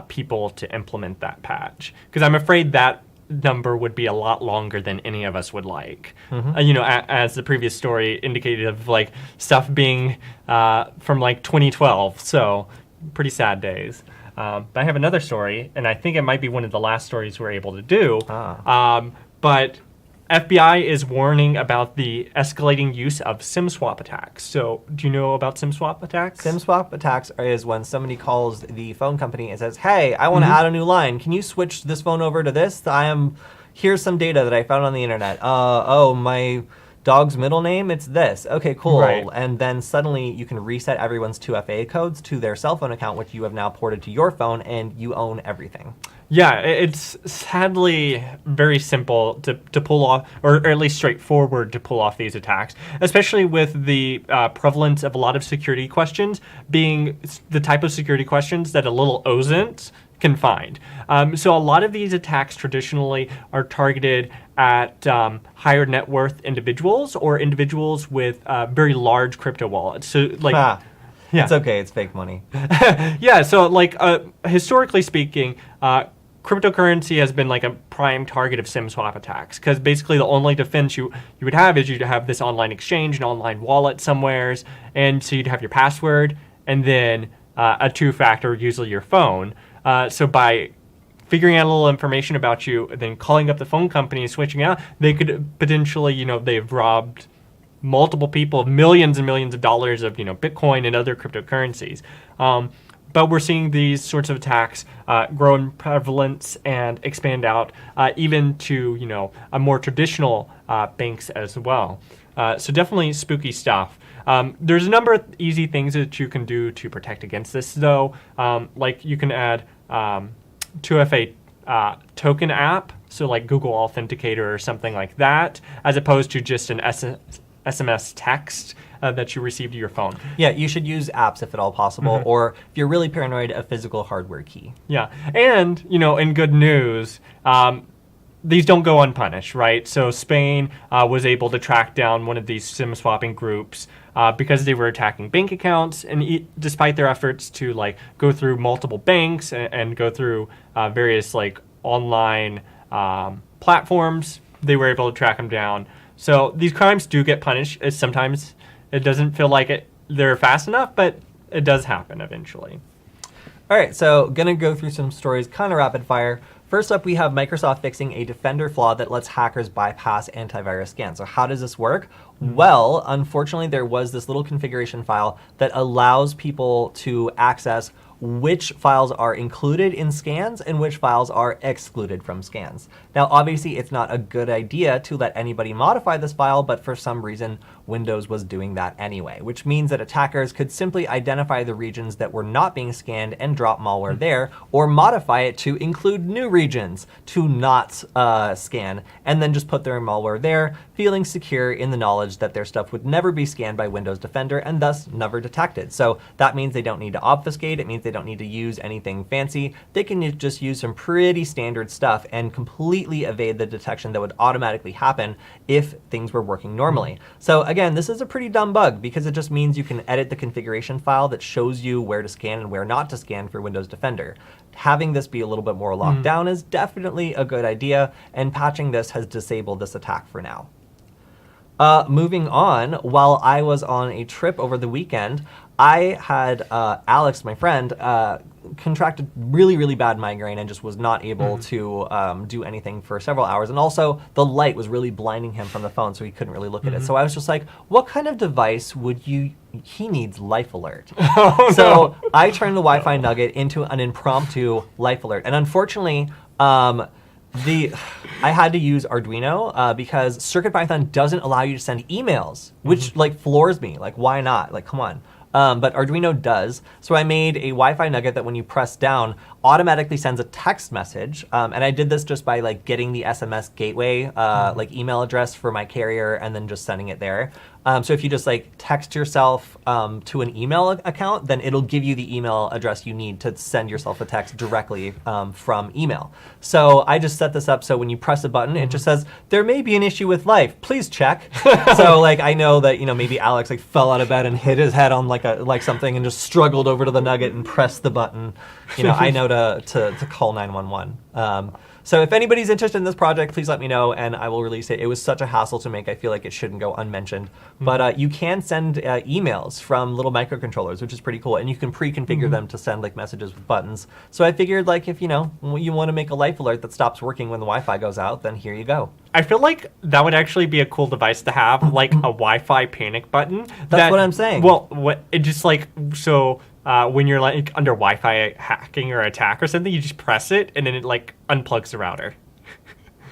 S2: people to implement that patch? Because I'm afraid that number would be a lot longer than any of us would like. As the previous story indicated, of like stuff being from like 2012. So pretty sad days. But I have another story, and I think it might be one of the last stories we're able to do. But FBI is warning about the escalating use of SIM swap attacks. So do you know about SIM swap attacks?
S1: SIM swap attacks is when somebody calls the phone company and says, hey, I want to add a new line. Can you switch this phone over to this? Here's some data that I found on the internet. My dog's middle name, it's this. Okay, cool.
S2: Right.
S1: And then suddenly you can reset everyone's 2FA codes to their cell phone account, which you have now ported to your phone, and you own everything.
S2: Yeah, it's sadly very simple to pull off, or at least straightforward to pull off these attacks, especially with the prevalence of a lot of security questions being the type of security questions that a little OSINT can find. So a lot of these attacks traditionally are targeted at higher net worth individuals or individuals with very large crypto wallets. So like.
S1: Yeah. It's okay, it's fake money.
S2: Yeah, so like historically speaking, cryptocurrency has been like a prime target of SIM swap attacks, because basically the only defense you would have is you'd have this online exchange, an online wallet somewheres, and so you'd have your password and then a two-factor, usually your phone. So by figuring out a little information about you, then calling up the phone company and switching out, they could potentially, they've robbed multiple people of millions and millions of dollars of, Bitcoin and other cryptocurrencies. But we're seeing these sorts of attacks grow in prevalence and expand out even to, a more traditional banks as well. So definitely spooky stuff. There's a number of easy things that you can do to protect against this, though. Like you can add 2FA token app, so like Google Authenticator or something like that, as opposed to just an SMS text that you receive to your phone.
S1: Yeah, you should use apps if at all possible, or if you're really paranoid, a physical hardware key.
S2: Yeah, and, in good news, these don't go unpunished, right? So Spain was able to track down one of these SIM swapping groups because they were attacking bank accounts, and despite their efforts to like go through multiple banks and go through various like online platforms, they were able to track them down. So these crimes do get punished. Sometimes it doesn't feel like they're fast enough, but it does happen eventually.
S1: All right, so gonna go through some stories kind of rapid fire. First up, we have Microsoft fixing a Defender flaw that lets hackers bypass antivirus scans. So how does this work? Well, unfortunately, there was this little configuration file that allows people to access which files are included in scans and which files are excluded from scans. Now, obviously, it's not a good idea to let anybody modify this file, but for some reason, Windows was doing that anyway, which means that attackers could simply identify the regions that were not being scanned and drop malware there, or modify it to include new regions to not scan, and then just put their malware there, feeling secure in the knowledge that their stuff would never be scanned by Windows Defender and thus never detected. So that means they don't need to obfuscate. It means they don't need to use anything fancy. They can just use some pretty standard stuff and completely evade the detection that would automatically happen if things were working normally. So again, this is a pretty dumb bug because it just means you can edit the configuration file that shows you where to scan and where not to scan for Windows Defender. Having this be a little bit more locked down is definitely a good idea, and patching this has disabled this attack for now. Moving on, while I was on a trip over the weekend, I had Alex, my friend, contracted really, really bad migraine and just was not able to do anything for several hours. And also, the light was really blinding him from the phone, so he couldn't really look at it. So I was just like, what kind of device would you... He needs Life Alert. So I turned the Wi-Fi Nugget into an impromptu Life Alert. And unfortunately... I had to use Arduino because CircuitPython doesn't allow you to send emails, which like floors me. Like, why not? Like, come on. But Arduino does. So I made a Wi-Fi Nugget that when you press down, automatically sends a text message. And I did this just by like getting the SMS gateway, like email address for my carrier and then just sending it there. So if you just like text yourself to an email account, then it'll give you the email address you need to send yourself a text directly from email. So I just set this up so when you press a button, it just says, there may be an issue with life, please check. So like I know that, maybe Alex like fell out of bed and hit his head on like something and just struggled over to the Nugget and pressed the button. I know to call 911. So if anybody's interested in this project, please let me know, and I will release it. It was such a hassle to make. I feel like it shouldn't go unmentioned. But you can send emails from little microcontrollers, which is pretty cool, and you can pre-configure them to send like messages with buttons. So I figured, like, if you want to make a life alert that stops working when the Wi-Fi goes out, then here you go.
S2: I feel like that would actually be a cool device to have, like a Wi-Fi panic button.
S1: That's what I'm saying.
S2: Well, it just like so. When you're like under Wi-Fi hacking or attack or something, you just press it and then it like unplugs the router.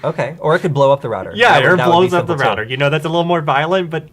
S1: Okay, or it could blow up the router.
S2: Yeah, or it blows up the router. You know, that's a little more violent, but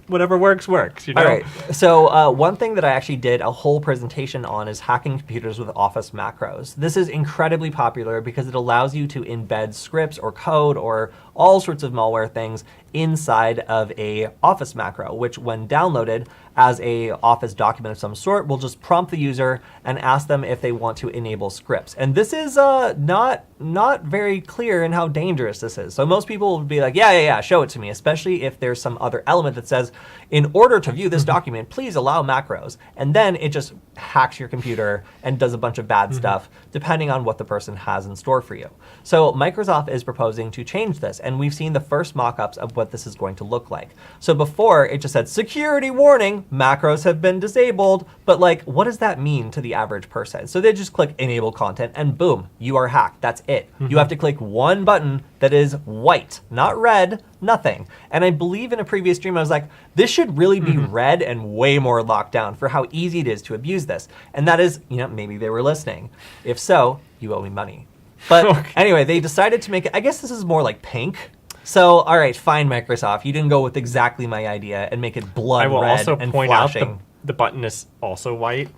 S2: whatever works. You know.
S1: All right. So one thing that I actually did a whole presentation on is hacking computers with Office macros. This is incredibly popular because it allows you to embed scripts or code or all sorts of malware things inside of a Office macro, which when downloaded as a Office document of some sort will just prompt the user and ask them if they want to enable scripts. And this is not very clear in how dangerous this is. So most people would be like, yeah, show it to me, especially if there's some other element that says, in order to view this document, please allow macros. And then it just hacks your computer and does a bunch of bad stuff, depending on what the person has in store for you. So Microsoft is proposing to change this, and we've seen the first mock-ups of what this is going to look like. So before, it just said, security warning, macros have been disabled, but like, what does that mean to the average person? So they just click enable content, and boom, you are hacked. That's it. You have to click one button that is white, not red, nothing. And I believe in a previous stream, I was like, this should really be red and way more locked down for how easy it is to abuse this. And that is, maybe they were listening. If so, you owe me money. But anyway, they decided to make it, I guess this is more like pink. So, all right, fine, Microsoft. You didn't go with exactly my idea and make it blood red and flashing.
S2: I will also point out the button is also white.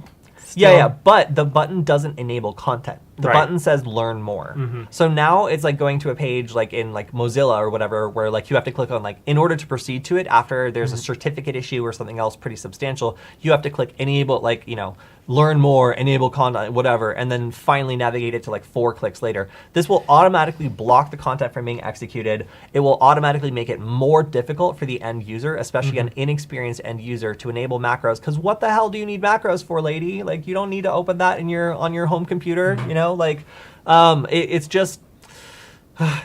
S1: Still. Yeah, but the button doesn't enable content. The button says learn more. So now it's like going to a page like in like Mozilla or whatever where like you have to click on like in order to proceed to it after there's a certificate issue or something else pretty substantial, you have to click enable like, learn more, enable content, whatever, and then finally navigate it to like 4 clicks later. This will automatically block the content from being executed. It will automatically make it more difficult for the end user, especially an inexperienced end user, to enable macros. Because what the hell do you need macros for, lady? Like, you don't need to open that on your home computer, it's just,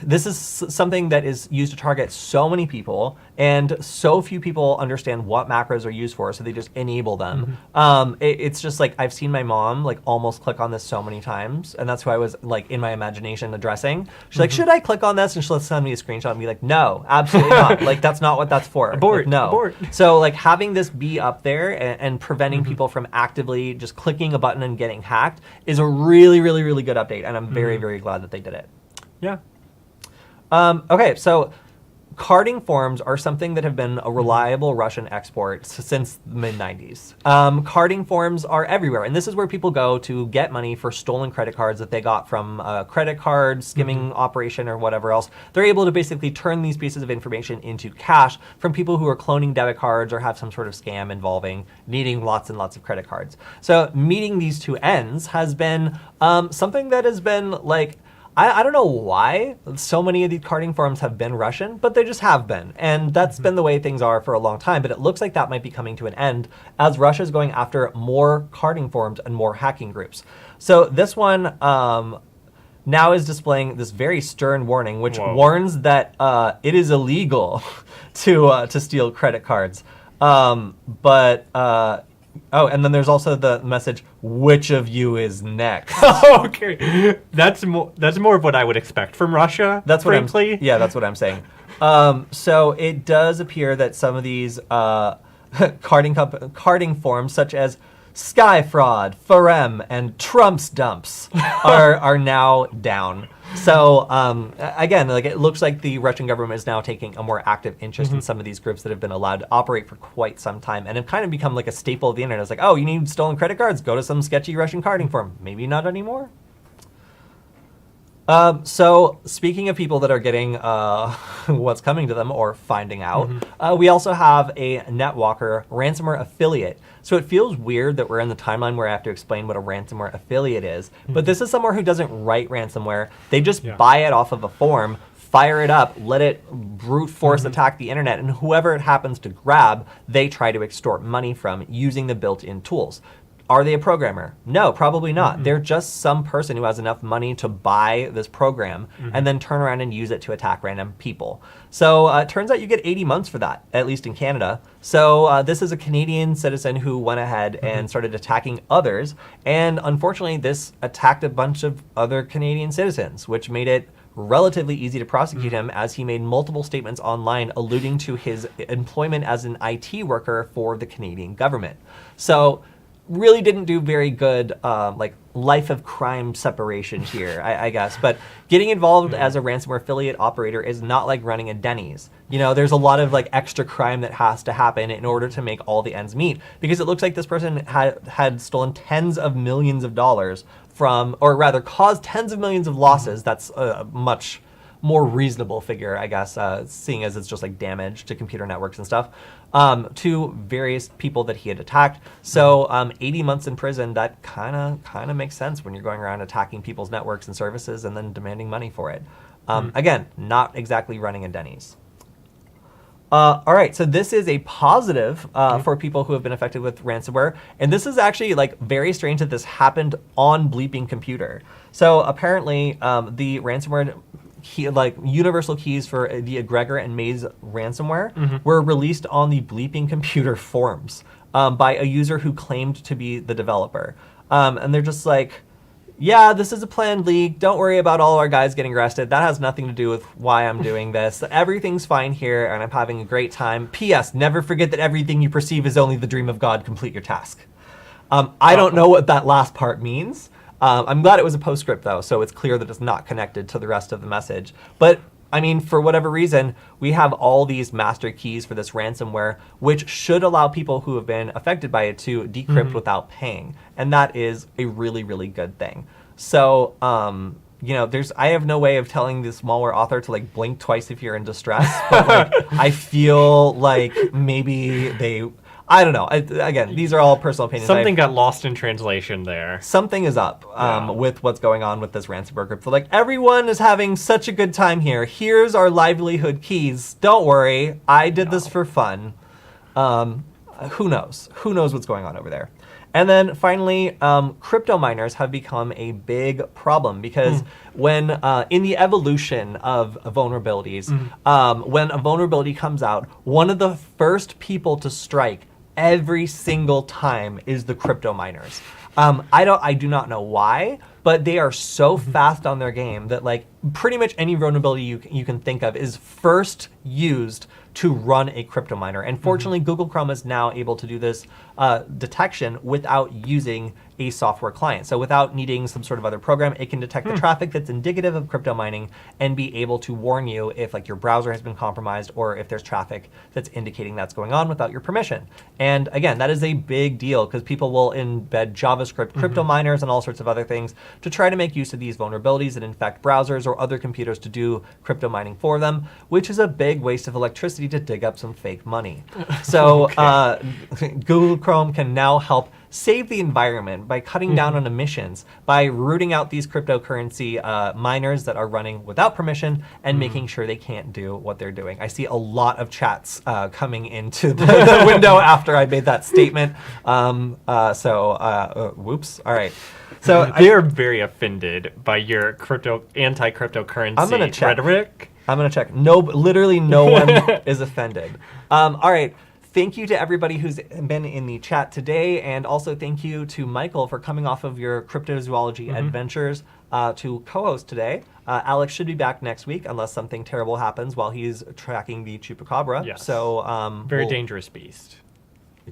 S1: this is something that is used to target so many people, and so few people understand what macros are used for, so they just enable them. It's just like, I've seen my mom like almost click on this so many times, and that's who I was like in my imagination addressing. She's like, should I click on this? And she'll send me a screenshot and be like, no, absolutely not. Like, that's not what that's for.
S2: Abort,
S1: like, no.
S2: abort.
S1: So like having this be up there and preventing people from actively just clicking a button and getting hacked is a really, really, really good update, and I'm very, very glad that they did it.
S2: Yeah.
S1: Okay, so carding forms are something that have been a reliable Russian export since the mid-90s. Carding forms are everywhere, and this is where people go to get money for stolen credit cards that they got from a credit card skimming operation or whatever else. They're able to basically turn these pieces of information into cash from people who are cloning debit cards or have some sort of scam involving needing lots and lots of credit cards. So meeting these two ends has been something that has been like, I don't know why so many of these carding forums have been Russian, but they just have been. And that's been the way things are for a long time. But it looks like that might be coming to an end as Russia is going after more carding forums and more hacking groups. So this one now is displaying this very stern warning, which warns that it is illegal to steal credit cards. Oh, and then there's also the message, which of you is next?
S2: Okay. That's more of what I would expect from Russia,
S1: that's
S2: frankly.
S1: Yeah, that's what I'm saying. So it does appear that some of these carding forms, such as Sky Fraud, Farem, and Trump's Dumps are now down. So again, like, it looks like the Russian government is now taking a more active interest in some of these groups that have been allowed to operate for quite some time and have kind of become like a staple of the internet. It's like, oh, you need stolen credit cards? Go to some sketchy Russian carding firm. Maybe not anymore. So speaking of people that are getting what's coming to them or finding out, we also have a NetWalker ransomware affiliate. So it feels weird that we're in the timeline where I have to explain what a ransomware affiliate is. But this is someone who doesn't write ransomware. They just buy it off of a forum, fire it up, let it brute force attack the internet, and whoever it happens to grab, they try to extort money from using the built-in tools. Are they a programmer? No, probably not. They're just some person who has enough money to buy this program and then turn around and use it to attack random people. So it turns out you get 80 months for that, at least in Canada. So this is a Canadian citizen who went ahead and started attacking others. And unfortunately, this attacked a bunch of other Canadian citizens, which made it relatively easy to prosecute him, as he made multiple statements online alluding to his employment as an IT worker for the Canadian government. So really didn't do very good like life of crime separation here, I guess. But getting involved as a ransomware affiliate operator is not like running a Denny's. You know, there's a lot of like extra crime that has to happen in order to make all the ends meet, because it looks like this person had stolen tens of millions of dollars from, or rather caused tens of millions of losses. That's a much more reasonable figure, I guess, seeing as it's just like damage to computer networks and stuff, to various people that he had attacked. So 80 months in prison, that kind of makes sense when you're going around attacking people's networks and services and then demanding money for it. Again, not exactly running a Denny's. All right, so this is a positive for people who have been affected with ransomware. And this is actually like very strange that this happened on Bleeping Computer. So apparently the ransomware universal keys for the Egregor and Maze ransomware were released on the Bleeping Computer forums by a user who claimed to be the developer. And they're just like, yeah, this is a planned leak. Don't worry about all our guys getting arrested. That has nothing to do with why I'm doing this. Everything's fine here, and I'm having a great time. P.S. Never forget that everything you perceive is only the dream of God. Complete your task. I don't know what that last part means. I'm glad it was a postscript, though, so it's clear that it's not connected to the rest of the message. But, I mean, for whatever reason, we have all these master keys for this ransomware, which should allow people who have been affected by it to decrypt without paying. And that is a really, really good thing. So, you know, I have no way of telling this malware author to, like, blink twice if you're in distress. But, like, I feel like maybe they... I don't know. Again, these are all personal opinions.
S2: Something got lost in translation there.
S1: Something is up with what's going on with this ransomware group. So like, everyone is having such a good time here. Here's our livelihood keys. Don't worry. I did this for fun. Who knows? Who knows what's going on over there? And then finally, crypto miners have become a big problem because when in the evolution of vulnerabilities, when a vulnerability comes out, one of the first people to strike every single time is the crypto miners. I do not know why, but they are so fast on their game that like pretty much any vulnerability you can think of is first used to run a crypto miner. And fortunately, Google Chrome is now able to do this detection without using a software client. So without needing some sort of other program, it can detect the traffic that's indicative of crypto mining and be able to warn you if like your browser has been compromised or if there's traffic that's indicating that's going on without your permission. And again, that is a big deal because people will embed JavaScript crypto miners and all sorts of other things to try to make use of these vulnerabilities and infect browsers or other computers to do crypto mining for them, which is a big waste of electricity to dig up some fake money. So Google Chrome can now help save the environment by cutting down on emissions, by rooting out these cryptocurrency miners that are running without permission and making sure they can't do what they're doing. I see a lot of chats coming into the window after I made that statement. Whoops. All right. So
S2: they're very offended by your anti-cryptocurrency rhetoric.
S1: I'm going to check. No, literally no one is offended. All right. Thank you to everybody who's been in the chat today, and also thank you to Michael for coming off of your cryptozoology adventures to co-host today. Alex should be back next week unless something terrible happens while he's tracking the chupacabra.
S2: Yes.
S1: So
S2: very dangerous beast.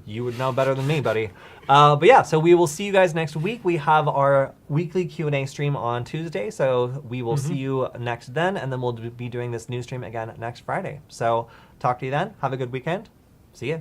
S1: You would know better than me, buddy. But yeah, so we will see you guys next week. We have our weekly Q&A stream on Tuesday, so we will see you next then, and then we'll be doing this news stream again next Friday. So talk to you then. Have a good weekend. See ya.